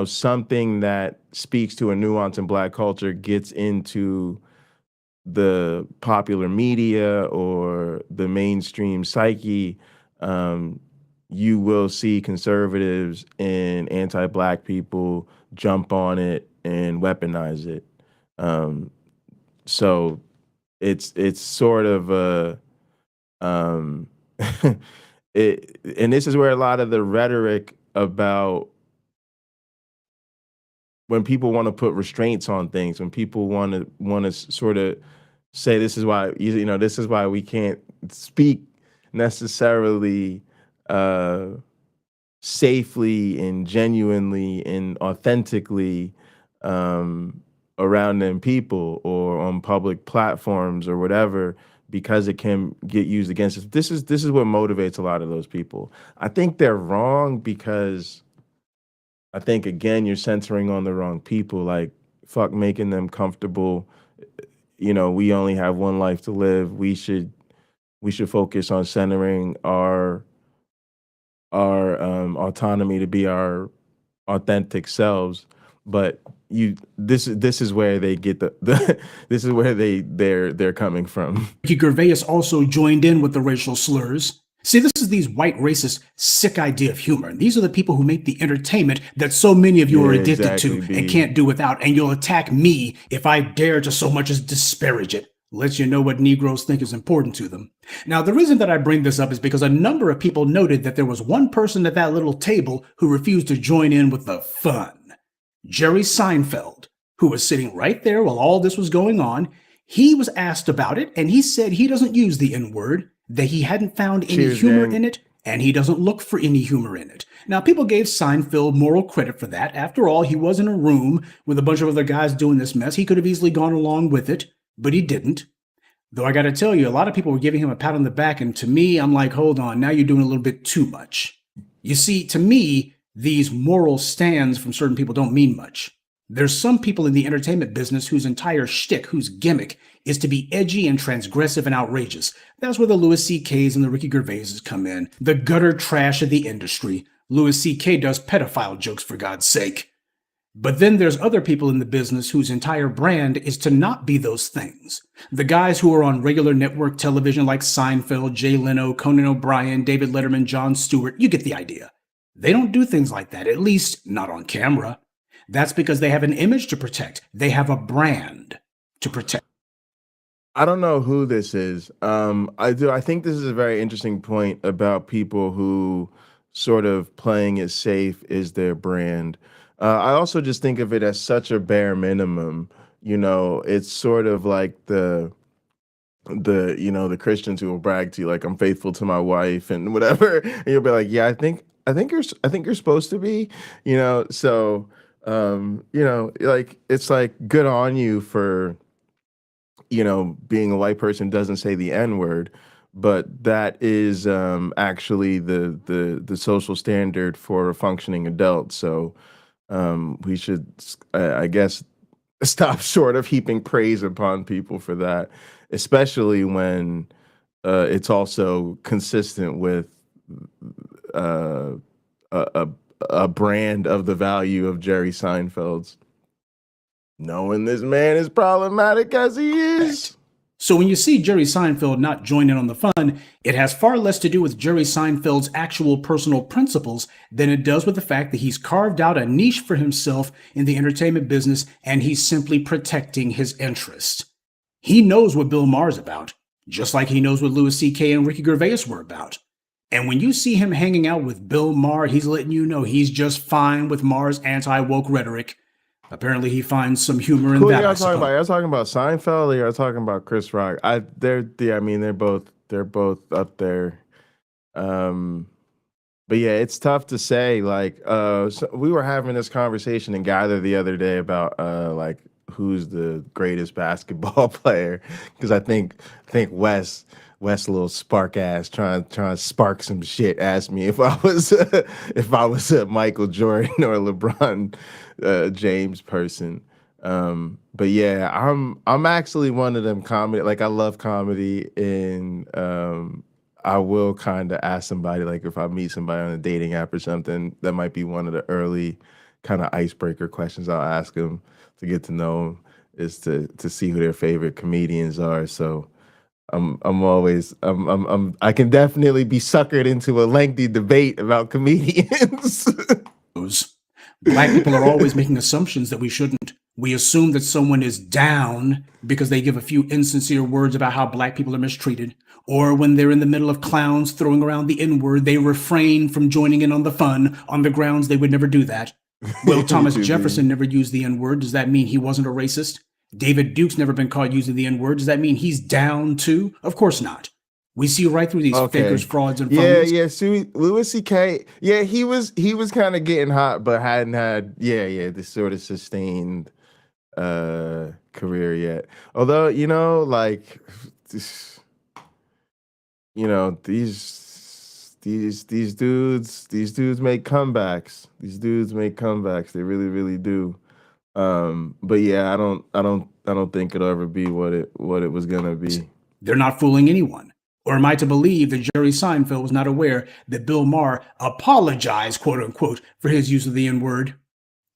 something that speaks to a nuance in black culture gets into the popular media or the mainstream psyche, um, you will see conservatives and anti-black people jump on it and weaponize it. Um, so it's sort of a um, and this is where a lot of the rhetoric about when people want to put restraints on things, when people want to sort of say this is why this is why we can't speak necessarily uh, safely and genuinely and authentically around them people or on public platforms or whatever, because it can get used against us. This is what motivates a lot of those people. I think they're wrong because I think, again, you're centering on the wrong people. Like, fuck making them comfortable. We only have one life to live. We should focus on centering our autonomy to be our authentic selves. But this is where they get this is where they're coming from. Ricky Gervais also joined in with the racial slurs. See, this is these white racist sick idea of humor. And these are the people who make the entertainment that so many of you are addicted exactly, to and can't do without. And you'll attack me if I dare to so much as disparage it. Lets you know what Negroes think is important to them. Now, the reason that I bring this up is because a number of people noted that there was one person at that little table who refused to join in with the fun. Jerry Seinfeld, who was sitting right there while all this was going on. He was asked about it, and he said he doesn't use the N-word, that he hadn't found any humor in it, and he doesn't look for any humor in it. Now, people gave Seinfeld moral credit for that. After all, he was in a room with a bunch of other guys doing this mess. He could have easily gone along with it, but he didn't. Though I got to tell you, a lot of people were giving him a pat on the back, and to me, I'm like, hold on, now you're doing a little bit too much. You see, to me, these moral stands from certain people don't mean much. There's some people in the entertainment business whose entire shtick, whose gimmick, is to be edgy and transgressive and outrageous. That's where the Louis C.K.'s and the Ricky Gervaises come in. The gutter trash of the industry. Louis C.K. does pedophile jokes, for God's sake. But then there's other people in the business whose entire brand is to not be those things. The guys who are on regular network television like Seinfeld, Jay Leno, Conan O'Brien, David Letterman, Jon Stewart, you get the idea. They don't do things like that, at least not on camera. That's because they have an image to protect. They have a brand to protect. I don't know who this is. I think this is a very interesting point about people who sort of playing it safe is their brand. I also just think of it as such a bare minimum. It's sort of like the Christians who will brag to you like, I'm faithful to my wife and whatever, and you'll be like, yeah, I think you're supposed to be. So like, it's like, good on you for being a white person who doesn't say the N-word, but that is actually the social standard for a functioning adult. So we should, I guess, stop short of heaping praise upon people for that, especially when it's also consistent with uh, a brand of the value of Jerry Seinfeld's. Knowing this man is problematic as he is. So when you see Jerry Seinfeld not join in on the fun, it has far less to do with Jerry Seinfeld's actual personal principles than it does with the fact that he's carved out a niche for himself in the entertainment business and he's simply protecting his interests. He knows what Bill Maher's about, just like he knows what Louis C.K. and Ricky Gervais were about. And when you see him hanging out with Bill Maher, he's letting you know he's just fine with Maher's anti-woke rhetoric. Apparently, he finds some humor in Who that. y'all talking about? Y'all talking about Seinfeld or y'all talking about Chris Rock? They're both up there. But yeah, it's tough to say. Like, so we were having this conversation in Gather the other day about like who's the greatest basketball player, because I think Wes, little spark ass, trying to spark some shit, asked me if I was a Michael Jordan or LeBron James person. But yeah, I'm actually one of them comedy. Like, I love comedy, and I will kind of ask somebody, like if I meet somebody on a dating app or something, that might be one of the early kind of icebreaker questions I'll ask them to get to know them, is to see who their favorite comedians are. So I can definitely be suckered into a lengthy debate about comedians. Black people are always making assumptions that we shouldn't. We assume that someone is down because they give a few insincere words about how black people are mistreated. Or when they're in the middle of clowns throwing around the N-word, they refrain from joining in on the fun on the grounds they would never do that. Well, Thomas Jefferson never used the N-word. Does that mean he wasn't a racist? David Duke's never been caught using the N-word. Does that mean he's down too? Of course not. We see right through these fakers, frauds, and phonies. Yeah. See, Louis C.K. Yeah, he was kind of getting hot, but hadn't had this sort of sustained career yet. Although, like these dudes make comebacks. These dudes make comebacks. They really, really do. But yeah, I don't think it'll ever be what it was gonna be. They're not fooling anyone. Or am I to believe that Jerry Seinfeld was not aware that Bill Maher apologized, quote unquote, for his use of the N-word?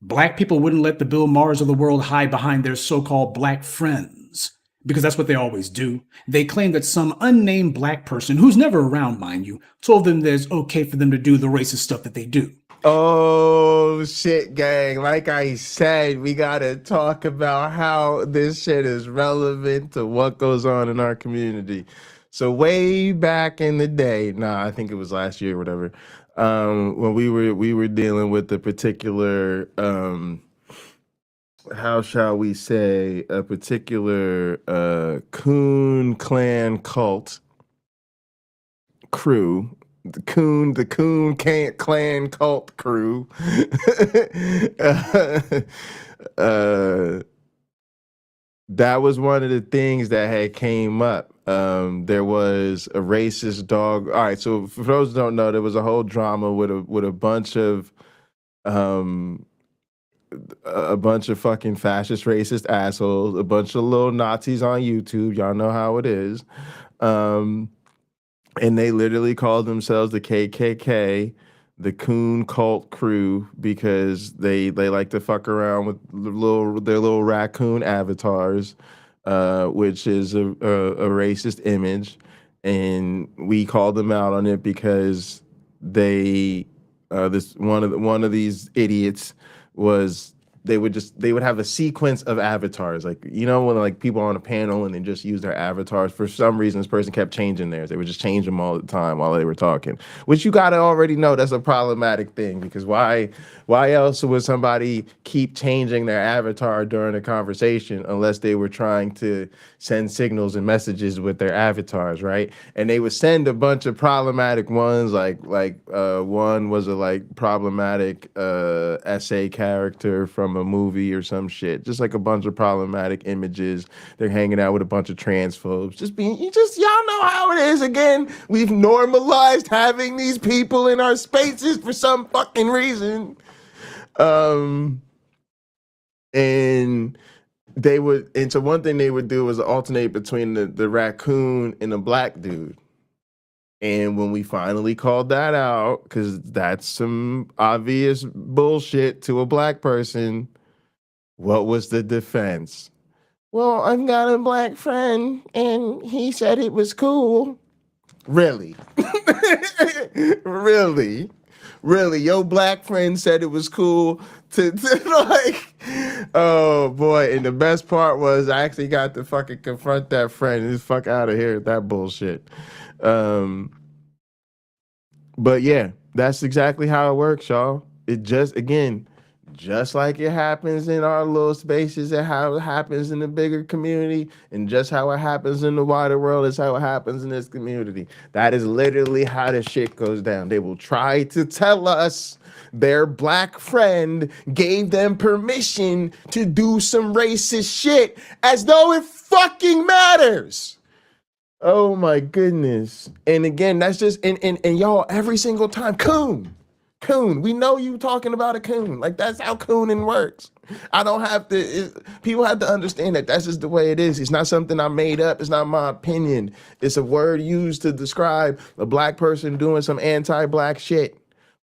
Black people wouldn't let the Bill Mahers of the world hide behind their so-called black friends, because that's what they always do. They claim that some unnamed black person, who's never around, mind you, told them that it's okay for them to do the racist stuff that they do. Oh, shit, gang. Like I said, we got to talk about how this shit is relevant to what goes on in our community. So way back in the day, I think it was last year or whatever, when we were dealing with the particular, how shall we say, a particular Coon Clan cult crew. The Coon Clan cult crew. That was one of the things that had came up. There was a racist dog. All right, so for those who don't know, there was a whole drama with a bunch of fucking fascist, racist assholes, a bunch of little Nazis on YouTube. Y'all know how it is. And they literally called themselves the KKK, the Coon Cult Crew, because they like to fuck around with their little raccoon avatars, which is a racist image, and we called them out on it because they one of these idiots was. They would have a sequence of avatars, like, when like people are on a panel and they just use their avatars. For some reason, this person kept changing theirs. They would just change them all the time while they were talking, which you gotta already know that's a problematic thing, because why else would somebody keep changing their avatar during a conversation unless they were trying to send signals and messages with their avatars, right? And they would send a bunch of problematic ones, like one was a problematic essay character from a movie or some shit, just like a bunch of problematic images. They're hanging out with a bunch of transphobes, y'all know how it is. Again, we've normalized having these people in our spaces for some fucking reason. And so one thing they would do was alternate between the raccoon and the black dude. And when we finally called that out, because that's some obvious bullshit to a black person, what was the defense? well, I've got a black friend and he said it was cool. Really? Really? Really? Your black friend said it was cool to like, oh boy. And the best part was I actually got to fucking confront that friend. Just fuck out of here with that bullshit. Um, but yeah, that's exactly how it works, y'all. It just, again, just like it happens in our little spaces and how it happens in the bigger community, and just how it happens in the wider world is how it happens in this community. That is literally how the shit goes down. They will try to tell us their black friend gave them permission to do some racist shit as though it fucking matters. Oh my goodness. And again, that's just and y'all every single time, coon. We know you talking about a coon. Like that's how cooning works. I don't have to. People have to understand that that's just the way it is. It's not something I made up. It's not my opinion. It's a word used to describe a black person doing some anti-black shit.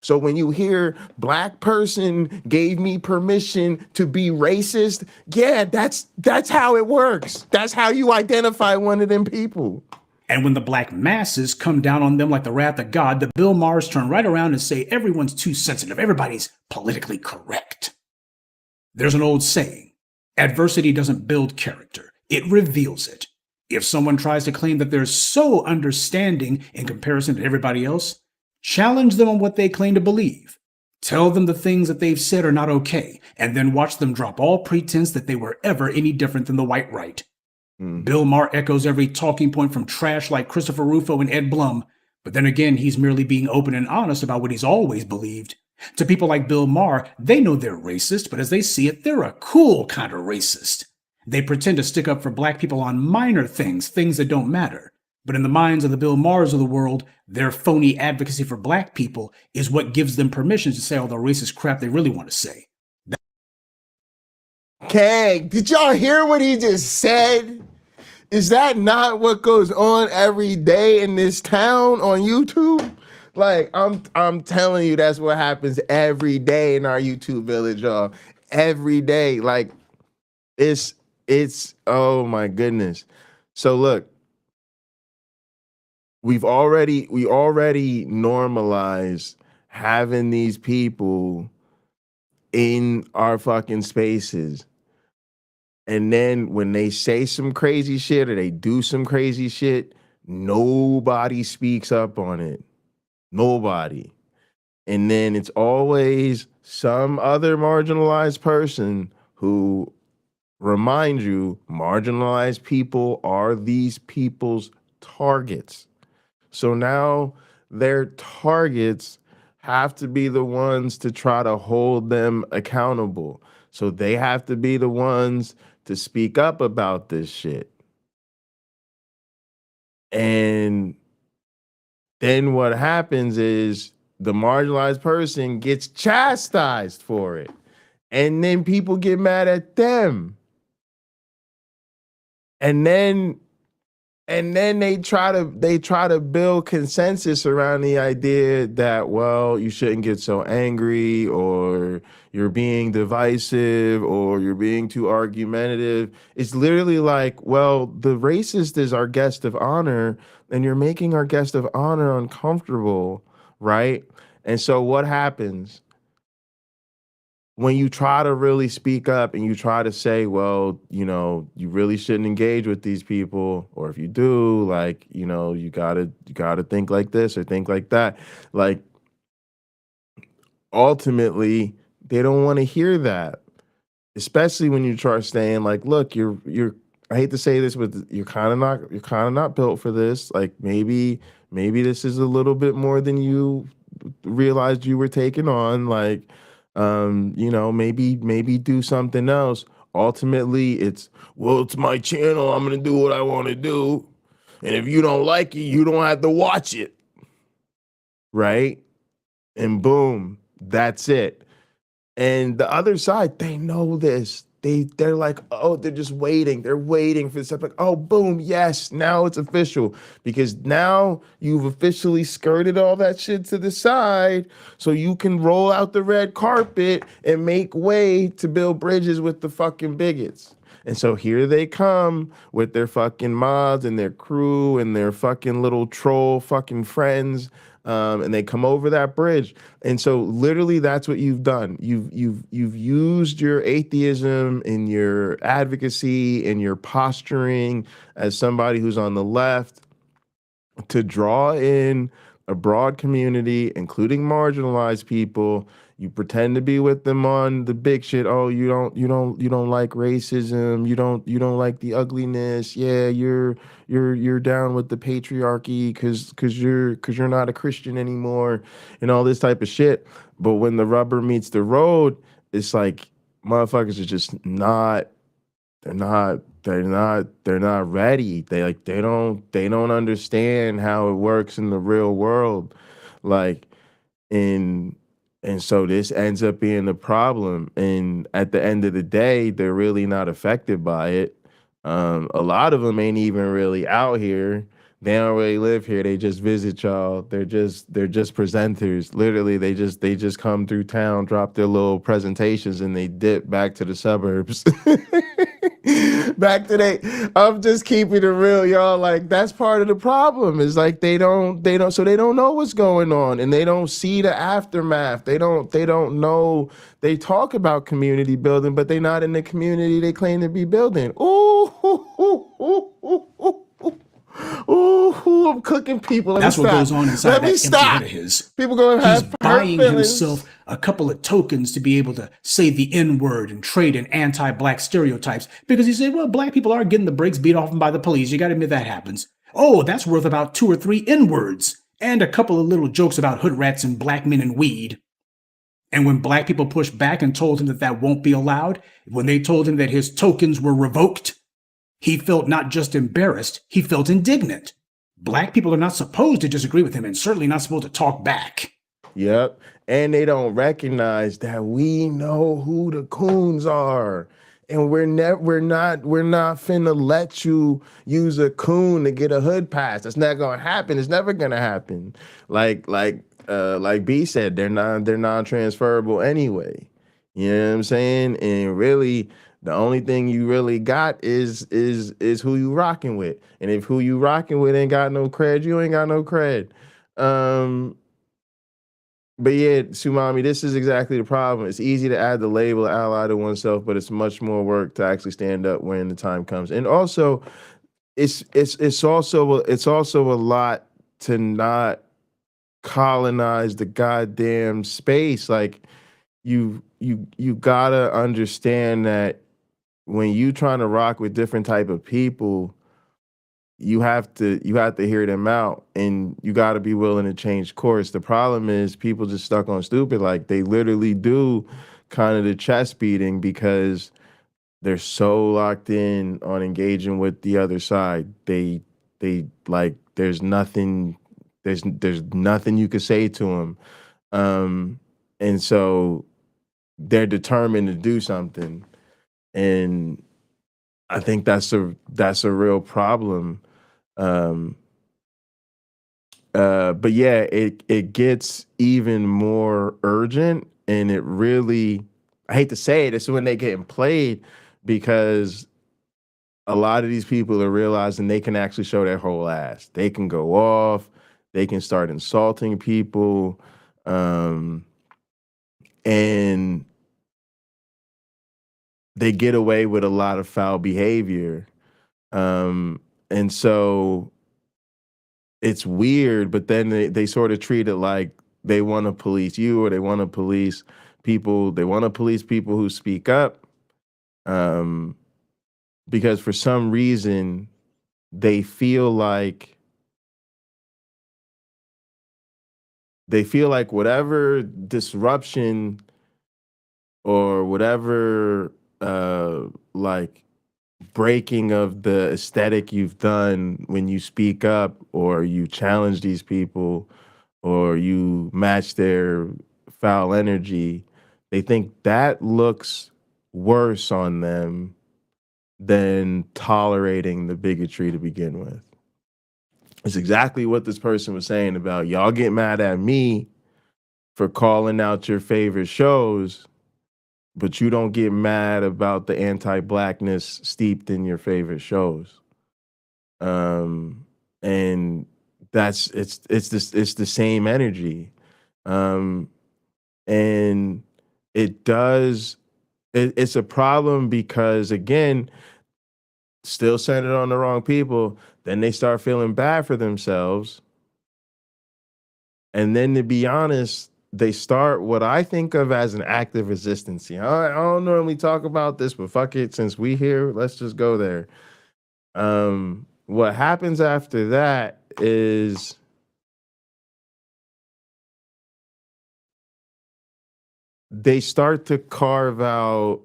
So when you hear black person gave me permission to be racist, yeah, that's how it works. That's how you identify one of them people. And when the black masses come down on them like the wrath of God, the Bill Mahers turn right around and say everyone's too sensitive. Everybody's politically correct. There's an old saying, adversity doesn't build character, it reveals it. If someone tries to claim that they're so understanding in comparison to everybody else, challenge them on what they claim to believe. Tell them the things that they've said are not okay, and then watch them drop all pretense that they were ever any different than the white right. Bill Maher echoes every talking point from trash like Christopher Rufo and Ed Blum, but then again, he's merely being open and honest about what he's always believed. To people like Bill Maher, they know they're racist, but as they see it, they're a cool kind of racist. They pretend to stick up for black people on minor things that don't matter. But in the minds of the Bill Mahers of the world, their phony advocacy for black people is what gives them permission to say all the racist crap they really want to say. Okay, did y'all hear what he just said? Is that not what goes on every day in this town on YouTube? Like, I'm telling you, that's what happens every day in our YouTube village, y'all. Every day. Like, it's oh my goodness. So look, we already normalized having these people in our fucking spaces. And then when they say some crazy shit or they do some crazy shit, nobody speaks up on it. Nobody. And then it's always some other marginalized person who reminds you marginalized people are these people's targets. So now their targets have to be the ones to try to hold them accountable. So they have to be the ones to speak up about this shit. And then what happens is the marginalized person gets chastised for it. And then people get mad at them. And then they try to build consensus around the idea that, well, you shouldn't get so angry, or you're being divisive, or you're being too argumentative. It's literally like, well, the racist is our guest of honor, and you're making our guest of honor uncomfortable, right? And so what happens? When you try to really speak up and you try to say, well, you know, you really shouldn't engage with these people, or if you do, like, you know, you gotta think like this or think like that. Like, ultimately, they don't want to hear that, especially when you try saying, like, look, you're. I hate to say this, but you're kind of not built for this. Like, maybe this is a little bit more than you realized you were taking on. Like, you know, maybe do something else. Ultimately, it's my channel. I'm gonna do what I want to do, and if you don't like it, you don't have to watch it, right? And boom, that's it. And the other side, they know this. They're like, oh, they're just waiting. They're waiting for this. Like, oh, boom, yes, now it's official. Because now you've officially skirted all that shit to the side, so you can roll out the red carpet and make way to build bridges with the fucking bigots. And so here they come with their fucking mods and their crew and their fucking little troll fucking friends. And they come over that bridge. And so literally that's what you've done. You've used your atheism and your advocacy and your posturing as somebody who's on the left to draw in a broad community, including marginalized people. You pretend to be with them on the big shit. Oh, you don't like racism. You don't like the ugliness. Yeah, you're down with the patriarchy because you're not a Christian anymore, and all this type of shit. But when the rubber meets the road, it's like motherfuckers are just not. They're not ready. They don't understand how it works in the real world. Like, and so this ends up being the problem. And at the end of the day, they're really not affected by it. A lot of them ain't even really out here. They don't really live here. They just visit y'all. They're just presenters. Literally, they just come through town, drop their little presentations, and they dip back to the suburbs. Back to I'm just keeping it real, y'all. Like, that's part of the problem. Is like they don't know what's going on, and they don't see the aftermath. They don't know. They talk about community building, but they're not in the community they claim to be building. Ooh, I'm cooking people. That's what goes on inside that empty head of his. People gonna have He's buying himself a couple of tokens to be able to say the N-word and trade in anti-black stereotypes because he said, well, black people are getting the brakes beat off them by the police. You got to admit that happens. Oh, that's worth about 2 or 3 N-words and a couple of little jokes about hood rats and black men and weed. And when black people pushed back and told him that that won't be allowed, when they told him that his tokens were revoked, he felt not just embarrassed, he felt indignant. Black people are not supposed to disagree with him and certainly not supposed to talk back. Yep. And they don't recognize that we know who the coons are. And we're not finna let you use a coon to get a hood pass. That's not gonna happen. It's never gonna happen. Like B said, they're non-transferable anyway. You know what I'm saying? And really, the only thing you really got is who you rocking with. And if who you rocking with ain't got no cred, you ain't got no cred. But yeah, Sumami, this is exactly the problem. It's easy to add the label ally to oneself, but it's much more work to actually stand up when the time comes. And also, it's also a lot to not colonize the goddamn space. Like, you gotta understand that when you trying to rock with different type of people, you have to hear them out, and you got to be willing to change course. The problem is people just stuck on stupid. Like, they literally do kind of the chest beating because they're so locked in on engaging with the other side. They like, there's nothing you could say to them, and so they're determined to do something, and I think that's a real problem. But yeah, it gets even more urgent, and it really, I hate to say it, it's when they getting played, because a lot of these people are realizing they can actually show their whole ass. They can go off, they can start insulting people, and they get away with a lot of foul behavior. And so it's weird, but then they sort of treat it like they want to police you, or they want to police people. They want to police people who speak up, because for some reason they feel like whatever disruption or whatever like breaking of the aesthetic you've done when you speak up, or you challenge these people, or you match their foul energy, they think that looks worse on them than tolerating the bigotry to begin with. It's exactly what this person was saying about, y'all get mad at me for calling out your favorite shows, but you don't get mad about the anti-blackness steeped in your favorite shows. And it's the same energy. And it's a problem because, again, still centered on the wrong people. Then they start feeling bad for themselves. And then, to be honest, they start what I think of as an act of resistance. I don't normally talk about this, but fuck it, since we here, let's just go there. What happens after that is they start to carve out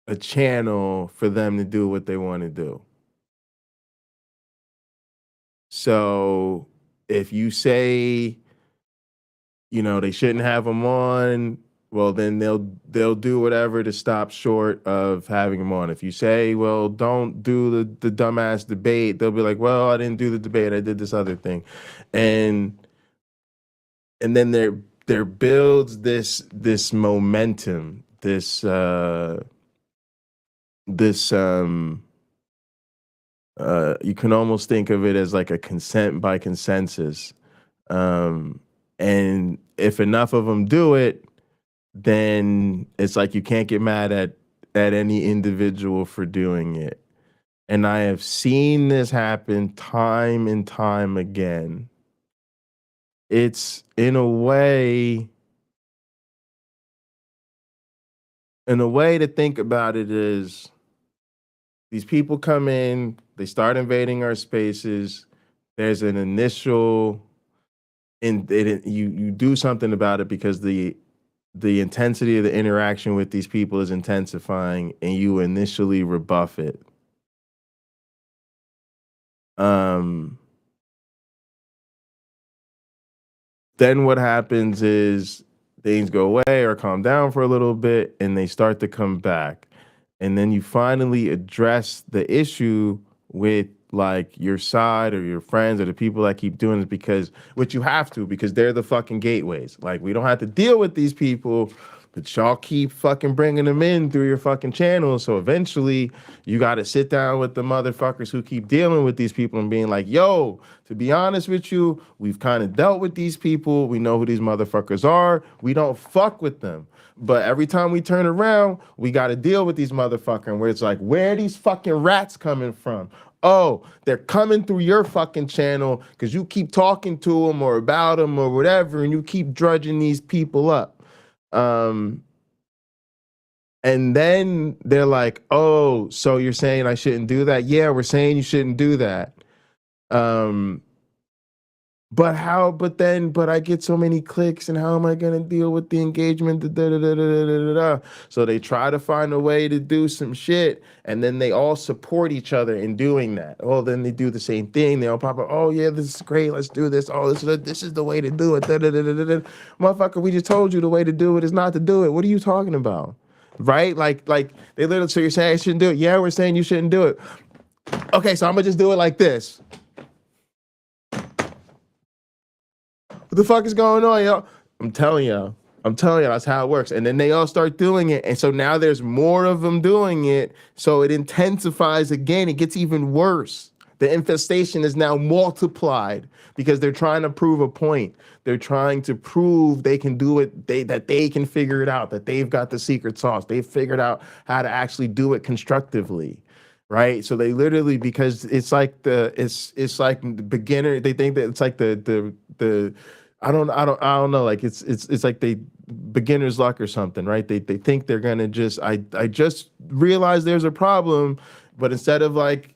a channel for them to do what they want to do. So if you say, they shouldn't have them on, well, then they'll do whatever to stop short of having them on. If you say, well, don't do the dumbass debate, they'll be like, well, I didn't do the debate, I did this other thing. And then there builds this momentum, you can almost think of it as like a consent by consensus. And if enough of them do it, then it's like you can't get mad at any individual for doing it. And I have seen this happen time and time again. It's in a way to think about it is, these people come in, they start invading our spaces. There's an initial, you do something about it because the intensity of the interaction with these people is intensifying, and you initially rebuff it. Then what happens is things go away or calm down for a little bit, and they start to come back. And then you finally address the issue with like your side or your friends or the people that keep doing it, because you have to, because they're the fucking gateways. Like, we don't have to deal with these people, but y'all keep fucking bringing them in through your fucking channels. So eventually you got to sit down with the motherfuckers who keep dealing with these people and being like, yo, to be honest with you, we've kind of dealt with these people. We know who these motherfuckers are. We don't fuck with them. But every time we turn around, we got to deal with these motherfuckers, where it's like, where are these fucking rats coming from? Oh, they're coming through your fucking channel because you keep talking to them or about them or whatever, and you keep drudging these people up. And then they're like, oh, so you're saying I shouldn't do that? Yeah, we're saying you shouldn't do that. But I get so many clicks, and how am I going to deal with the engagement? So they try to find a way to do some shit, and then they all support each other in doing that. Oh, then they do the same thing. They all pop up, oh yeah, this is great, let's do this. Oh, this is the way to do it. Motherfucker, we just told you the way to do it is not to do it. What are you talking about? Right? Like they literally, so you're saying I shouldn't do it? Yeah, we're saying you shouldn't do it. Okay, so I'm gonna just do it like this. What the fuck is going on, y'all? I'm telling y'all, that's how it works. And then they all start doing it. And so now there's more of them doing it. So it intensifies again. It gets even worse. The infestation is now multiplied because they're trying to prove a point. They're trying to prove they can do it, that they can figure it out, that they've got the secret sauce. They've figured out how to actually do it constructively. Right. So they literally, because it's like it's like the beginner, they think that it's like the I don't know, like it's like they beginner's luck or something, right? They think they're gonna just I just realized there's a problem, but instead of like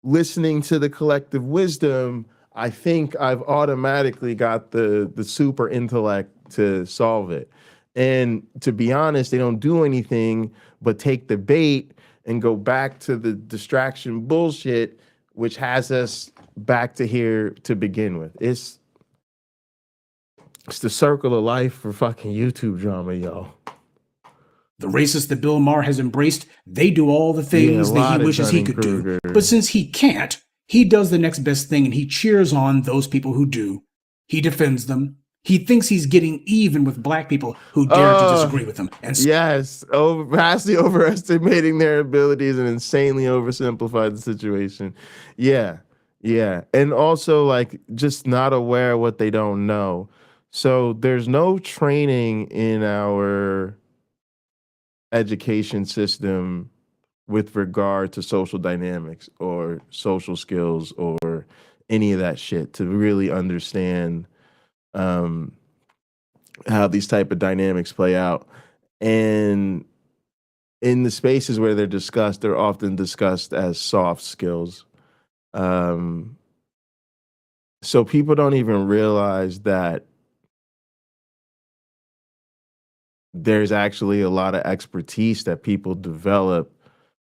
listening to the collective wisdom, I think I've automatically got the super intellect to solve it. And to be honest, they don't do anything but take the bait and go back to the distraction bullshit, which has us back to here to begin with. It's the circle of life for fucking YouTube drama, y'all. The racists that Bill Maher has embraced, they do all the things that he wishes he could do. But since he can't, he does the next best thing, and he cheers on those people who do. He defends them. He thinks he's getting even with black people who dare to disagree with him. And yes, vastly overestimating their abilities and insanely oversimplified the situation. Yeah, yeah, and also like just not aware of what they don't know. So there's no training in our education system with regard to social dynamics or social skills or any of that shit to really understand um, how these type of dynamics play out. And in the spaces where they're discussed, they're often discussed as soft skills. Um, so people don't even realize that there's actually a lot of expertise that people develop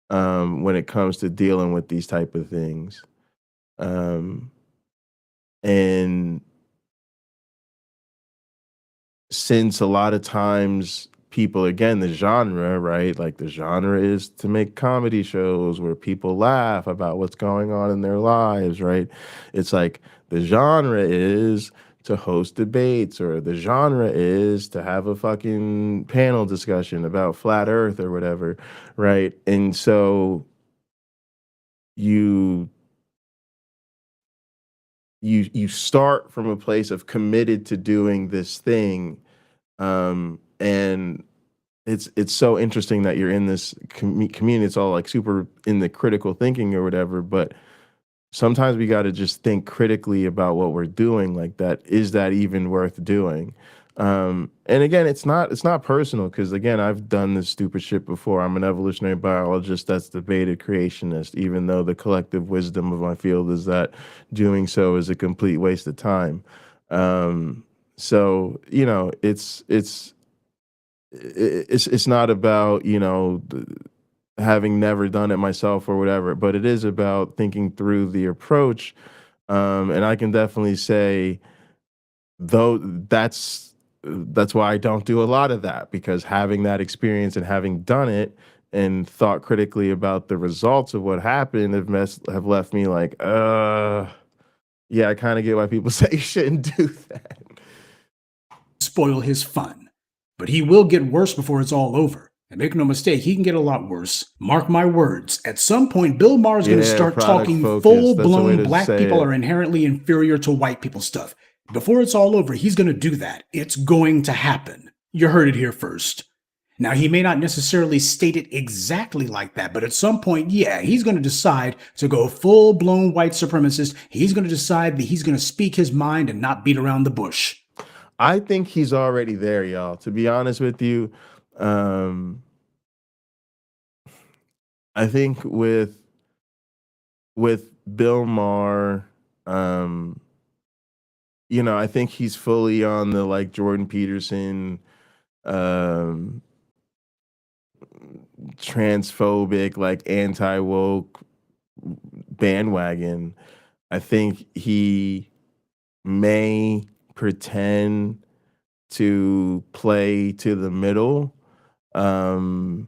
when it comes to dealing with these type of things. Um, and since a lot of times people, again, the genre, right? Like the genre is to make comedy shows where people laugh about what's going on in their lives, right? It's like the genre is to host debates, or the genre is to have a fucking panel discussion about flat earth or whatever, right? And so you you start from a place of committed to doing this thing, and it's so interesting that you're in this community. It's all like super in the critical thinking or whatever, but sometimes we got to just think critically about what we're doing. Like, that is that even worth doing? And again, it's not personal, because again, I've done this stupid shit before. I'm an evolutionary biologist that's debated creationist, even though the collective wisdom of my field is that doing so is a complete waste of time. So it's not about having never done it myself or whatever, but it is about thinking through the approach. And I can definitely say, though, that's why I don't do a lot of that, because having that experience and having done it and thought critically about the results of what happened have left me like, yeah, I kind of get why people say you shouldn't do that. spoil his fun. But he will get worse before it's all over. And make no mistake, he can get a lot worse. Mark my words. At some point, Bill Maher is going to start talking full-blown black people are inherently inferior to white people stuff. Before it's all over, he's going to do that. It's going to happen. You heard it here first. Now, he may not necessarily state it exactly like that, but at some point, yeah, he's going to decide to go full-blown white supremacist. He's going to decide that he's going to speak his mind and not beat around the bush. I think he's already there, y'all. To be honest with you, I think with Bill Maher, I think he's fully on the like Jordan Peterson, transphobic, like anti-woke bandwagon. I think he may pretend to play to the middle. God,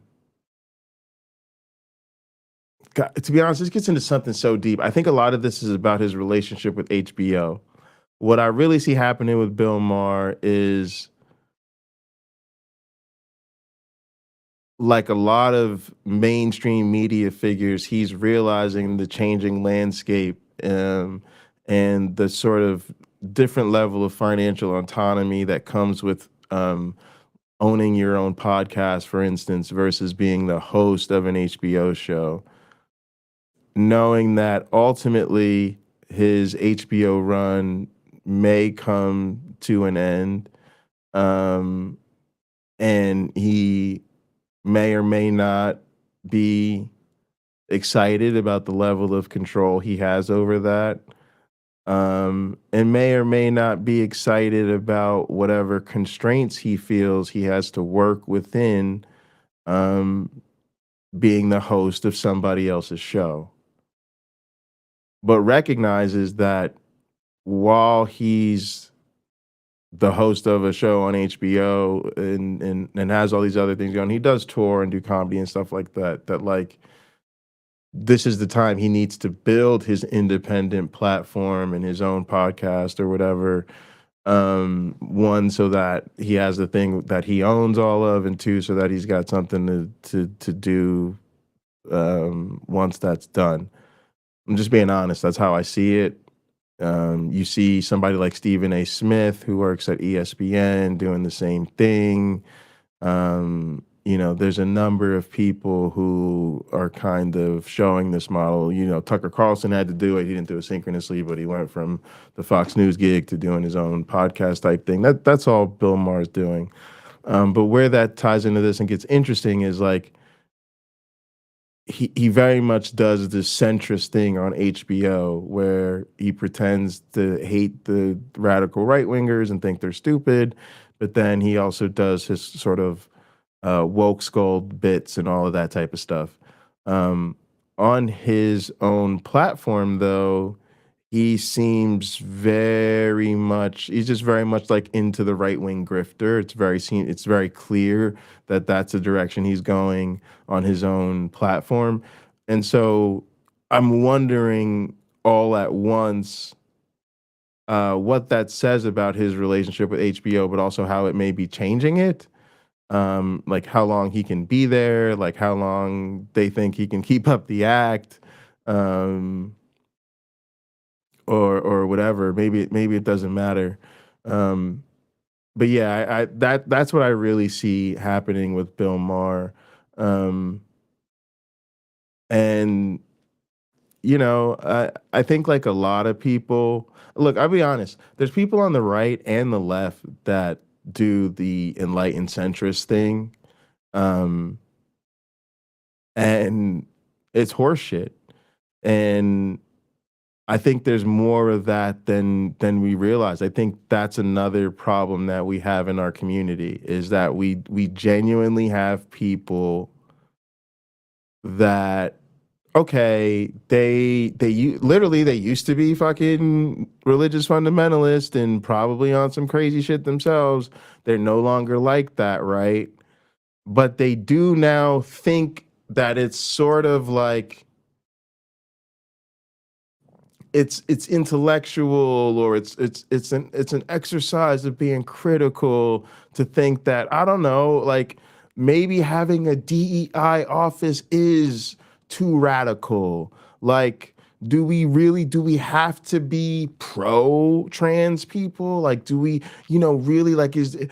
to be honest, this gets into something so deep. I think a lot of this is about his relationship with HBO. What I really see happening with Bill Maher is, like a lot of mainstream media figures, he's realizing the changing landscape, and the sort of different level of financial autonomy that comes with owning your own podcast, for instance, versus being the host of an HBO show. Knowing that ultimately his HBO run may come to an end, and he may or may not be excited about the level of control he has over that, and may or may not be excited about whatever constraints he feels he has to work within, being the host of somebody else's show. But recognizes that while he's the host of a show on HBO and has all these other things going, he does tour and do comedy and stuff like that, that like this is the time he needs to build his independent platform and his own podcast or whatever, One, so that he has the thing that he owns all of, and two, so that he's got something to do once that's done. I'm just being honest. That's how I see it. You see somebody like Stephen A. Smith, who works at ESPN, doing the same thing. There's a number of people who are kind of showing this model. Tucker Carlson had to do it. He didn't do it synchronously, but he went from the Fox News gig to doing his own podcast type thing. That's all Bill Maher is doing. But where that ties into this and gets interesting is like, he very much does this centrist thing on HBO where he pretends to hate the radical right wingers and think they're stupid, but then he also does his sort of woke scold bits and all of that type of stuff. On his own platform, though, he seems he's just very much like into the right wing grifter. It's very clear that that's the direction he's going on his own platform. And so I'm wondering all at once what that says about his relationship with HBO, but also how it may be changing it. Like how long he can be there, like how long they think he can keep up the act. Or whatever. Maybe it doesn't matter. But yeah, that's what I really see happening with Bill Maher. And I think like a lot of people, look, I'll be honest, there's people on the right and the left that do the enlightened centrist thing. And it's horseshit. And I think there's more of that than we realize. I think that's another problem that we have in our community is that we genuinely have people that, okay, they used to be fucking religious fundamentalists and probably on some crazy shit themselves. They're no longer like that, right? But they do now think that it's sort of like it's intellectual, or it's an exercise of being critical to think that, I don't know, like maybe having a DEI office is too radical. Like, do we have to be pro trans people? Like, do we, really, like, isn't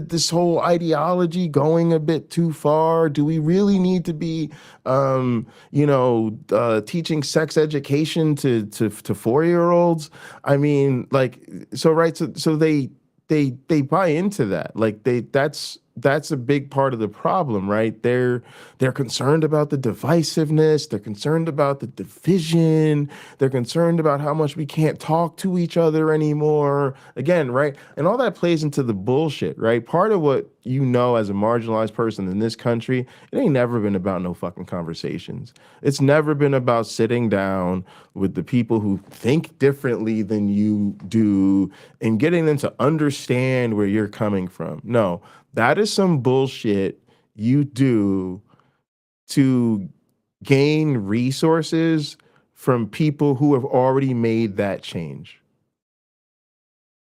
this whole ideology going a bit too far? Do we really need to be teaching sex education to 4-year-olds? I mean, like, so right, so they buy into that. Like that's a big part of the problem, right? They're concerned about the divisiveness, they're concerned about the division, they're concerned about how much we can't talk to each other anymore. Again, right? And all that plays into the bullshit, right? Part of what as a marginalized person in this country, it ain't never been about no fucking conversations. It's never been about sitting down with the people who think differently than you do and getting them to understand where you're coming from. No, that is some bullshit you do to gain resources from people who have already made that change.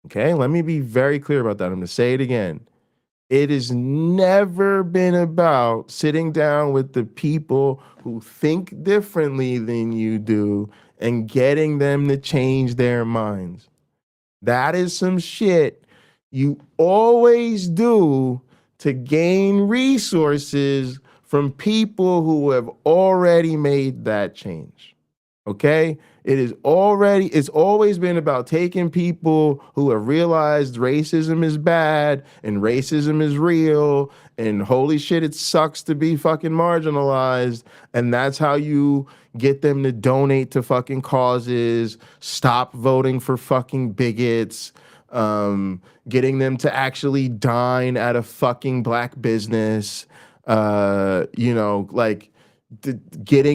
Okay, let me be very clear about that. I'm going to say it again. It has never been about sitting down with the people who think differently than you do and getting them to change their minds. That is some shit you always do to gain resources from people who have already made that change. Okay? It's always been about taking people who have realized racism is bad and racism is real and holy shit, it sucks to be fucking marginalized. And that's how you get them to donate to fucking causes, stop voting for fucking bigots, getting them to actually dine at a fucking black business, getting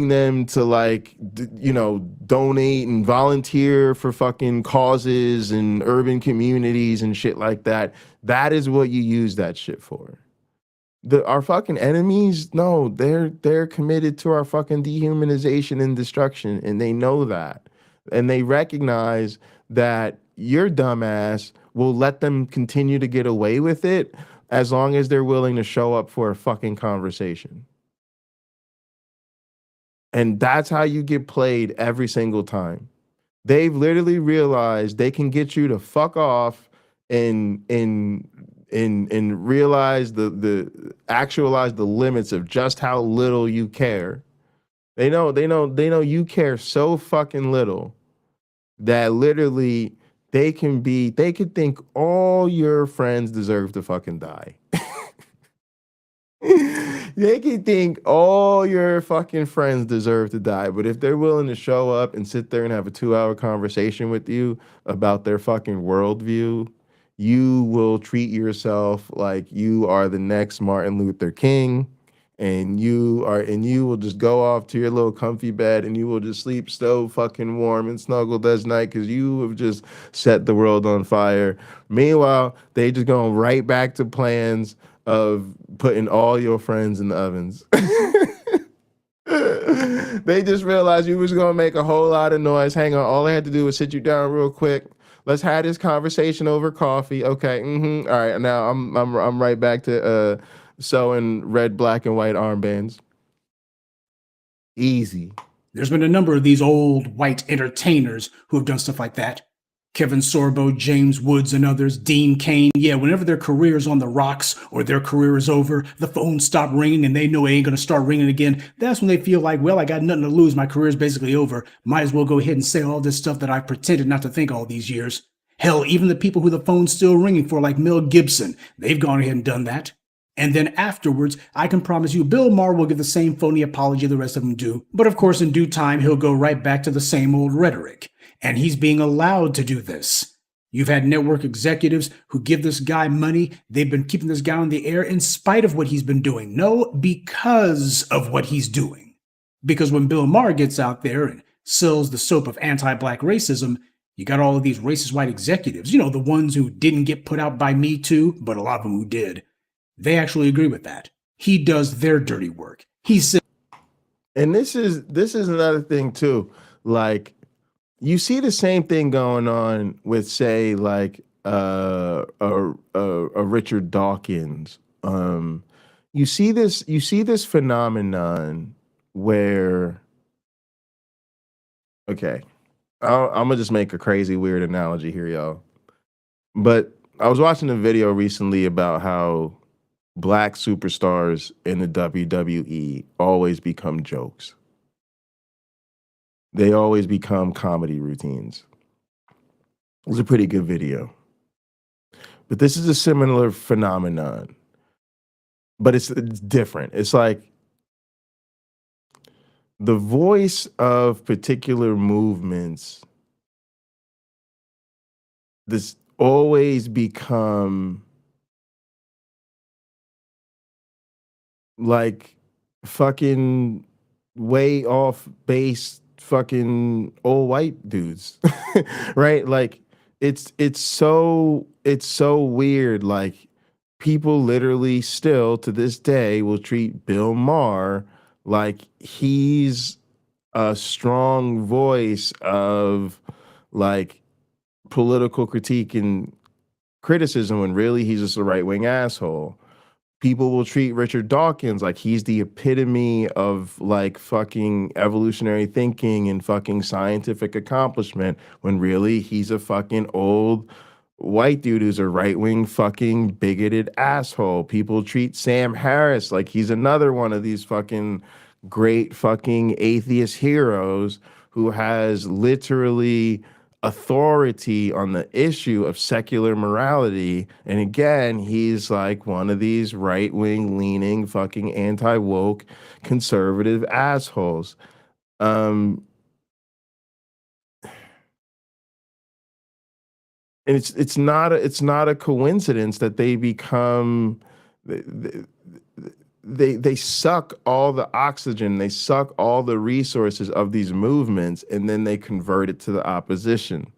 them to donate and volunteer for fucking causes and urban communities and shit like that. That is what you use that shit for. Our fucking enemies, no, they're committed to our fucking dehumanization and destruction, and they know that. And they recognize that your dumbass will let them continue to get away with it as long as they're willing to show up for a fucking conversation. And that's how you get played every single time. They've literally realized they can get you to fuck off and realize the actualize the limits of just how little you care. They know you care so fucking little that literally they could think all your friends deserve to fucking die. They can think all your fucking friends deserve to die, but if they're willing to show up and sit there and have a 2-hour conversation with you about their fucking worldview, you will treat yourself like you are the next Martin Luther King, and you will just go off to your little comfy bed and you will just sleep so fucking warm and snuggled as night because you have just set the world on fire. Meanwhile, they just going right back to plans of putting all your friends in the ovens. They just realized you was gonna make a whole lot of noise. Hang on, all I had to do was sit you down real quick. Let's have this conversation over coffee. Okay, all right. Now I'm right back to sewing red, black, and white armbands. Easy. There's been a number of these old white entertainers who have done stuff like that. Kevin Sorbo, James Woods, and others, Dean Cain. Yeah, whenever their career is on the rocks or their career is over, the phones stop ringing and they know it ain't going to start ringing again. That's when they feel like, well, I got nothing to lose. My career is basically over. Might as well go ahead and say all this stuff that I pretended not to think all these years. Hell, even the people who the phone's still ringing for, like Mel Gibson, they've gone ahead and done that. And then afterwards, I can promise you, Bill Maher will give the same phony apology the rest of them do. But of course, in due time, he'll go right back to the same old rhetoric. And he's being allowed to do this. You've had network executives who give this guy money. They've been keeping this guy on the air in spite of what he's been doing. No, because of what he's doing. Because when Bill Maher gets out there and sells the soap of anti-black racism, you got all of these racist white executives, you know, the ones who didn't get put out by Me Too, but a lot of them who did. They actually agree with that. He does their dirty work. He said, and this is another thing too. Like, you see the same thing going on with, say, like a Richard Dawkins. You see this phenomenon where, okay, I'm gonna just make a crazy weird analogy here, y'all. But I was watching a video recently about how black superstars in the WWE always become jokes. They always become comedy routines. It was a pretty good video. But this is a similar phenomenon. But it's different. It's like the voice of particular movements, this always become like fucking way off base fucking old white dudes. Right? Like it's so weird. Like people literally still to this day will treat Bill Maher like he's a strong voice of like political critique and criticism when really he's just a right-wing asshole. People will treat Richard Dawkins like he's the epitome of like fucking evolutionary thinking and fucking scientific accomplishment when really he's a fucking old white dude who's a right-wing fucking bigoted asshole. People treat Sam Harris like he's another one of these fucking great fucking atheist heroes who has literally authority on the issue of secular morality. And again, he's like one of these right-wing leaning fucking anti-woke conservative assholes. And it's not a coincidence that they become they suck all the oxygen, they suck all the resources of these movements, and then they convert it to the opposition,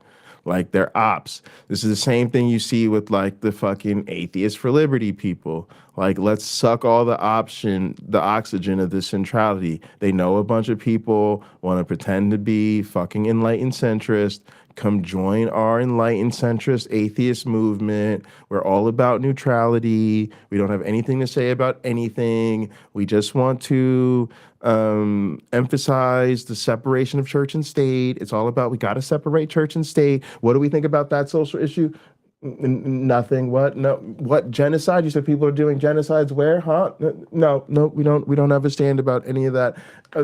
like they're ops. This is the same thing you see with like the fucking Atheists for Liberty people. Like, let's suck all the oxygen of this centrality. They know a bunch of people want to pretend to be fucking enlightened centrist, come join our enlightened centrist atheist movement. We're all about neutrality. We don't have anything to say about anything. We just want to emphasize the separation of church and state. It's all about, we got to separate church and state. What do we think about that social issue? Nothing. What? No. What? Genocide? You said people are doing genocides where? Huh? No, we don't have a stand about any of that.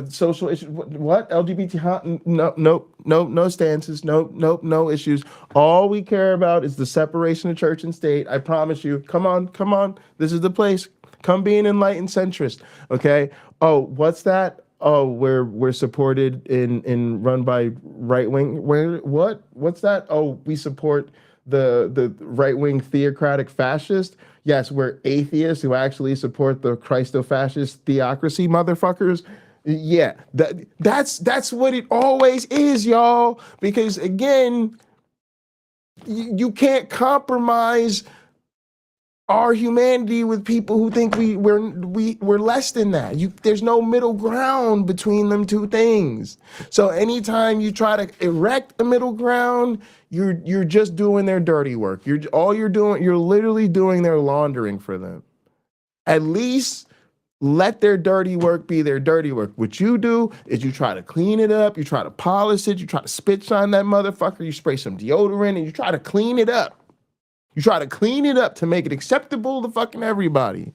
Social issues. What? LGBT? Huh? No stances. No issues. All we care about is the separation of church and state. I promise you. Come on. This is the place. Come be an enlightened centrist. Okay. Oh, what's that? Oh, we're supported in run by right wing. What? What's that? Oh, we support the right-wing theocratic fascist. Yes, we're atheists who actually support the Christo-fascist theocracy, motherfuckers. Yeah, that's what it always is, y'all. Because again, you can't compromise our humanity with people who think we're less than that. There's no middle ground between them two things. So anytime you try to erect a middle ground, you're just doing their dirty work. You're literally doing their laundering for them. At least let their dirty work be their dirty work. What you do is you try to clean it up, you try to polish it, you try to spit shine that motherfucker, you spray some deodorant and you try to clean it up. You try to clean it up to make it acceptable to fucking everybody.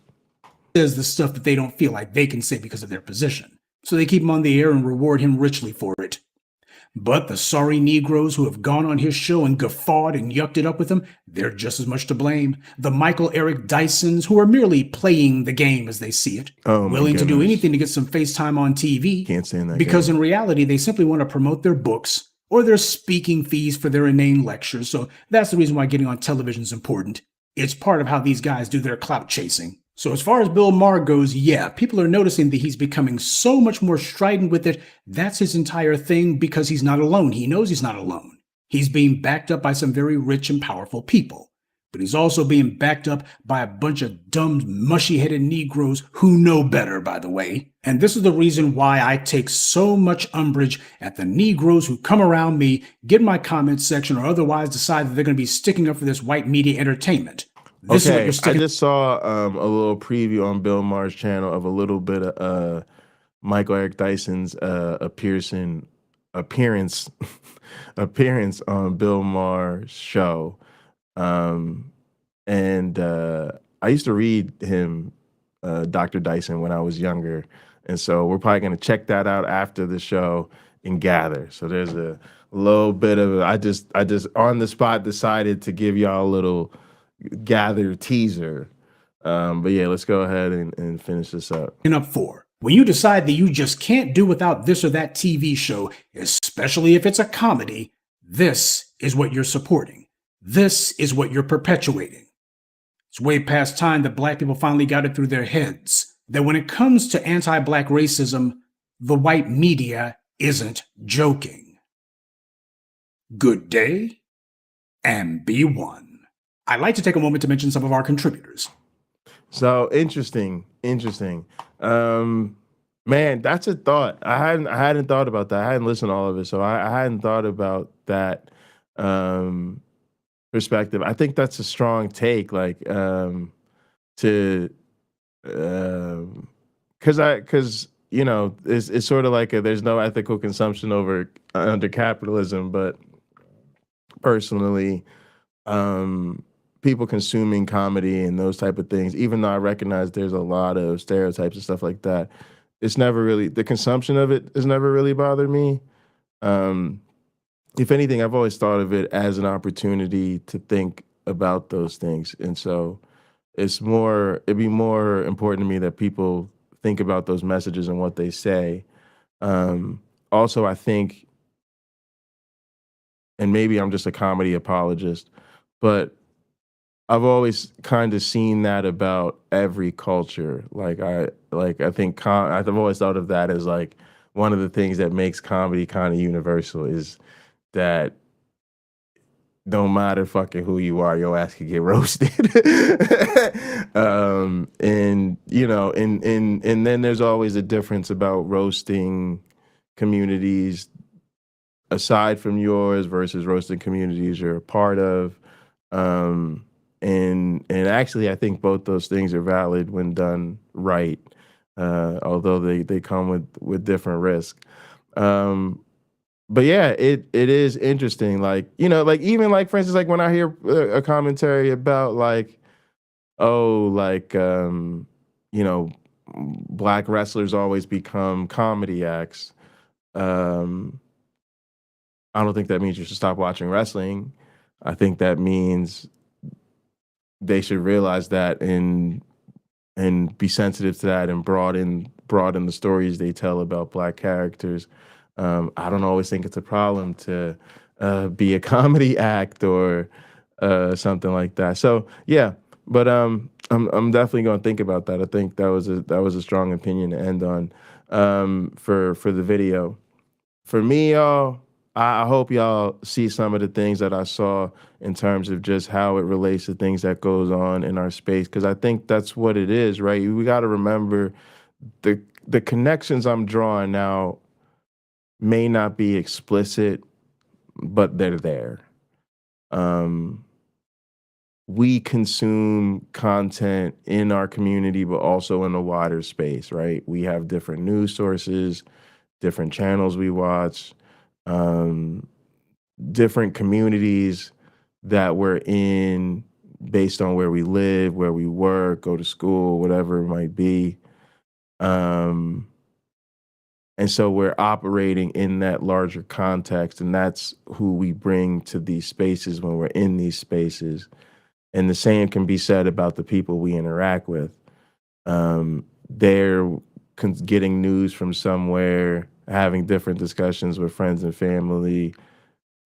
Says the stuff that they don't feel like they can say because of their position. So they keep him on the air and reward him richly for it. But the sorry Negroes who have gone on his show and guffawed and yucked it up with him, they're just as much to blame. The Michael Eric Dysons who are merely playing the game as they see it, willing to do anything to get some FaceTime on TV. Can't stand that because game. In reality, they simply want to promote their books or their speaking fees for their inane lectures. So that's the reason why getting on television is important. It's part of how these guys do their clout chasing. So as far as Bill Maher goes, yeah, people are noticing that he's becoming so much more strident with it. That's his entire thing because he's not alone. He knows he's not alone. He's being backed up by some very rich and powerful people. But he's also being backed up by a bunch of dumb, mushy-headed Negroes who know better, by the way. And this is the reason why I take so much umbrage at the Negroes who come around me, get in my comment section, or otherwise decide that they're going to be sticking up for this white media entertainment. This okay, I just saw a little preview on Bill Maher's channel of a little bit of Michael Eric Dyson's appearance on Bill Maher's show. And I used to read him, Dr. Dyson, when I was younger. And so we're probably going to check that out after the show and gather. So there's a little bit of, I just on the spot decided to give y'all a little gather teaser. But yeah, let's go ahead and finish this up. Up for. When you decide that you just can't do without this or that TV show, especially if it's a comedy, this is what you're supporting. This is what you're perpetuating. It's way past time that black people finally got it through their heads that when it comes to anti-black racism, the white media isn't joking. Good day, and be one. I'd like to take a moment to mention some of our contributors. So interesting. Man, that's a thought. I hadn't thought about that. I hadn't listened to all of it, so I hadn't thought about that perspective. I think that's a strong take, like because you know it's sort of like there's no ethical consumption under capitalism, but personally, people consuming comedy and those type of things, even though I recognize there's a lot of stereotypes and stuff like that, it's never really, the consumption of it has never really bothered me. If anything, I've always thought of it as an opportunity to think about those things. And so it'd be more important to me that people think about those messages and what they say. Also, I think, and maybe I'm just a comedy apologist, but I've always kind of seen that about every culture. I think I've always thought of that as like one of the things that makes comedy kind of universal is that no matter fucking who you are, your ass can get roasted. And you know, and then there's always a difference about roasting communities aside from yours versus roasting communities you're a part of. And actually, I think both those things are valid when done right, although they come with different risk. Um, but yeah, it is interesting. Like, you know, like even like for instance, like when I hear a commentary about like, oh, like you know, black wrestlers always become comedy acts. Um, I don't think that means you should stop watching wrestling. I think that means they should realize that and be sensitive to that and broaden the stories they tell about black characters. I don't always think it's a problem to be a comedy act or something like that. So yeah, but I'm definitely going to think about that. I think that was a strong opinion to end on for the video. For me, y'all, I hope y'all see some of the things that I saw in terms of just how it relates to things that goes on in our space, because I think that's what it is, right? We got to remember the connections I'm drawing now may not be explicit, but they're there. Um, we consume content in our community, but also in a wider space, right? We have different news sources, different channels we watch, um, different communities that we're in based on where we live, where we work, go to school, whatever it might be. Um, and so we're operating in that larger context, and that's who we bring to these spaces when we're in these spaces. And the same can be said about the people we interact with. They're getting news from somewhere, having different discussions with friends and family,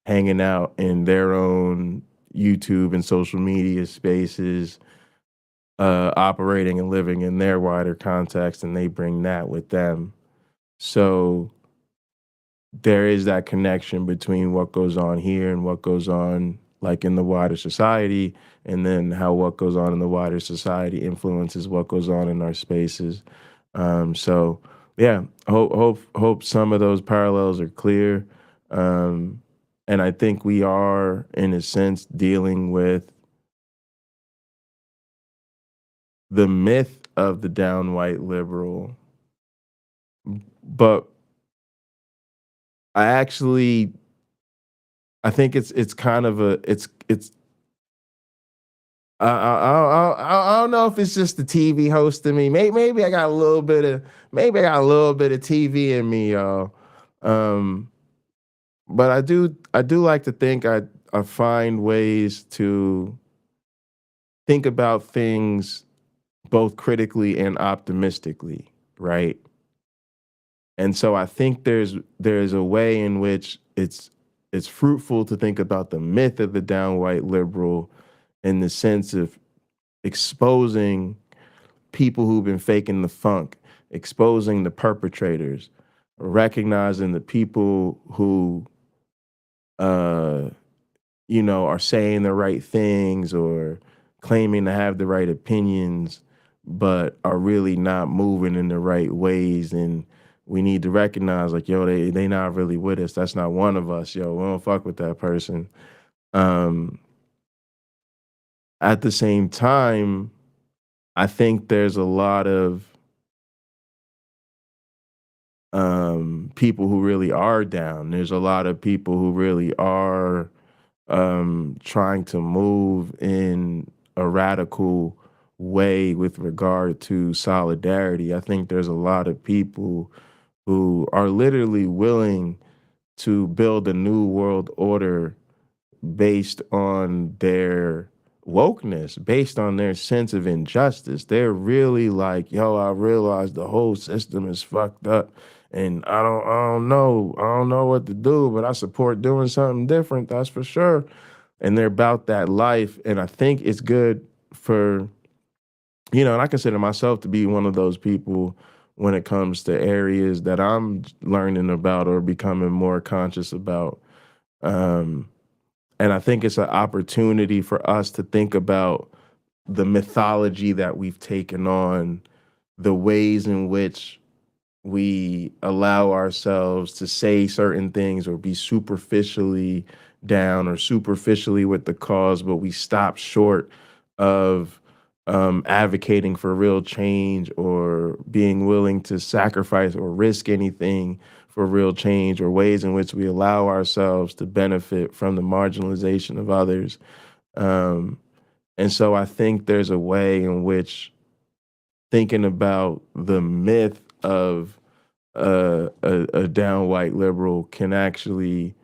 hanging out in their own YouTube and social media spaces, operating and living in their wider context, and they bring that with them. So there is that connection between what goes on here and what goes on like in the wider society, and then how what goes on in the wider society influences what goes on in our spaces. So yeah, hope some of those parallels are clear. Um, and I think we are, in a sense, dealing with the myth of the down white liberal. But I I think it's kind of a it's I don't know if it's just the TV host in me. Maybe I got a little bit of TV in me, y'all. Um, but I do like to think I find ways to think about things both critically and optimistically, right? And so I think there's a way in which it's fruitful to think about the myth of the down white liberal in the sense of exposing people who've been faking the funk, exposing the perpetrators, recognizing the people who uh you know, are saying the right things or claiming to have the right opinions, but are really not moving in the right ways. And we need to recognize, like, yo, they not really with us. That's not one of us, yo. We don't fuck with that person. Um, at the same time, I think there's a lot of people who really are down. There's a lot of people who really are trying to move in a radical way with regard to solidarity. I think there's a lot of people who are literally willing to build a new world order based on their wokeness, based on their sense of injustice. They're really like, yo, I realize the whole system is fucked up. And I don't know what to do, but I support doing something different, that's for sure. And they're about that life. And I think it's good for, you know, and I consider myself to be one of those people when it comes to areas that I'm learning about or becoming more conscious about. Um, and I think it's an opportunity for us to think about the mythology that we've taken on, the ways in which we allow ourselves to say certain things or be superficially down or superficially with the cause, but we stop short of advocating for real change or being willing to sacrifice or risk anything for real change, or ways in which we allow ourselves to benefit from the marginalization of others. Um, and so I think there's a way in which thinking about the myth of a down white liberal can actually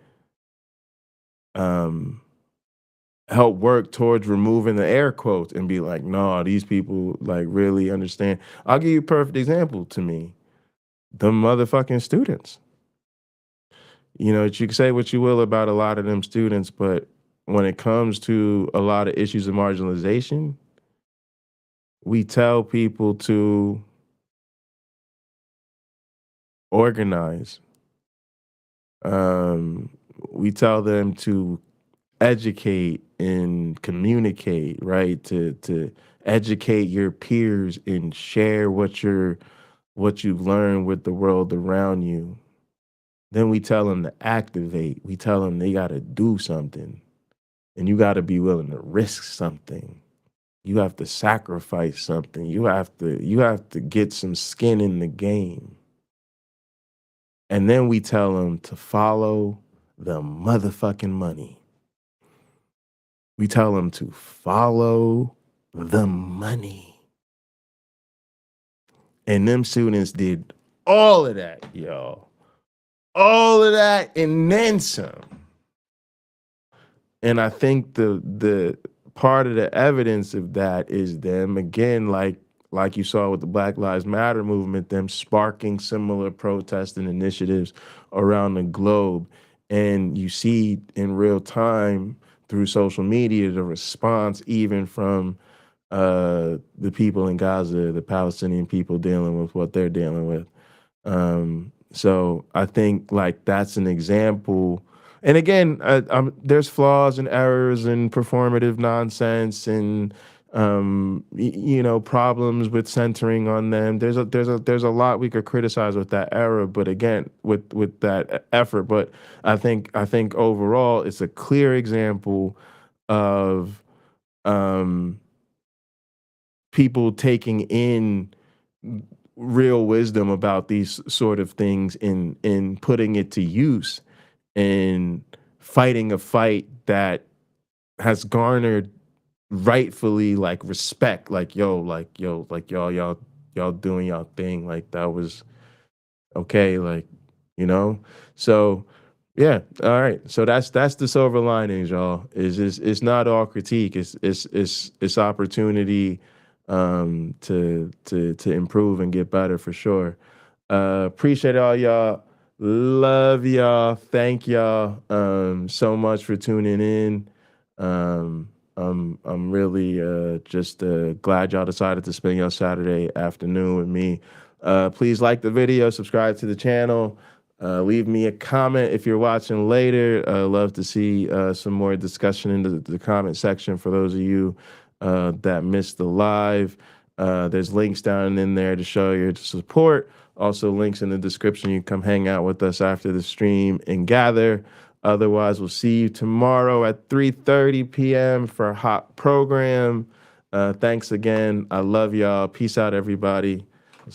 um, help work towards removing the air quotes and be like, no, these people like really understand. I'll give you a perfect example to me. The motherfucking students. You know, you can say what you will about a lot of them students, but when it comes to a lot of issues of marginalization, we tell people to organize. Um, we tell them to educate and communicate, right? To educate your peers and share what you've learned with the world around you. Then we tell them to activate. We tell them they got to do something, and you got to be willing to risk something. You have to sacrifice something. You have to get some skin in the game. And then we tell them to follow the motherfucking money. We tell them to follow the money. And them students did all of that, y'all. All of that and then some. And I think the part of the evidence of that is them, again, like you saw with the Black Lives Matter movement, them sparking similar protests and initiatives around the globe. And you see in real time through social media the response even from the people in Gaza, the Palestinian people dealing with what they're dealing with. So I think like that's an example. And again, there's flaws and errors and performative nonsense and you know, problems with centering on them. There's a lot we could criticize with that era, but again, with that effort. But I think overall, it's a clear example of people taking in real wisdom about these sort of things and putting it to use and fighting a fight that has garnered rightfully like respect, like y'all doing y'all thing, like that was okay, like, you know. So yeah, all right, so that's the silver linings, y'all. It's not all critique, it's opportunity to improve and get better for sure. Appreciate all y'all. Love y'all. Thank y'all so much for tuning in. I'm really just glad y'all decided to spend your Saturday afternoon with me. Please like the video, subscribe to the channel, leave me a comment if you're watching later. Love to see some more discussion in the comment section for those of you that missed the live. There's links down in there to show your support. Also, links in the description. You can come hang out with us after the stream and gather. Otherwise, we'll see you tomorrow at 3:30 p.m. for a hot program. Thanks again. I love y'all. Peace out, everybody.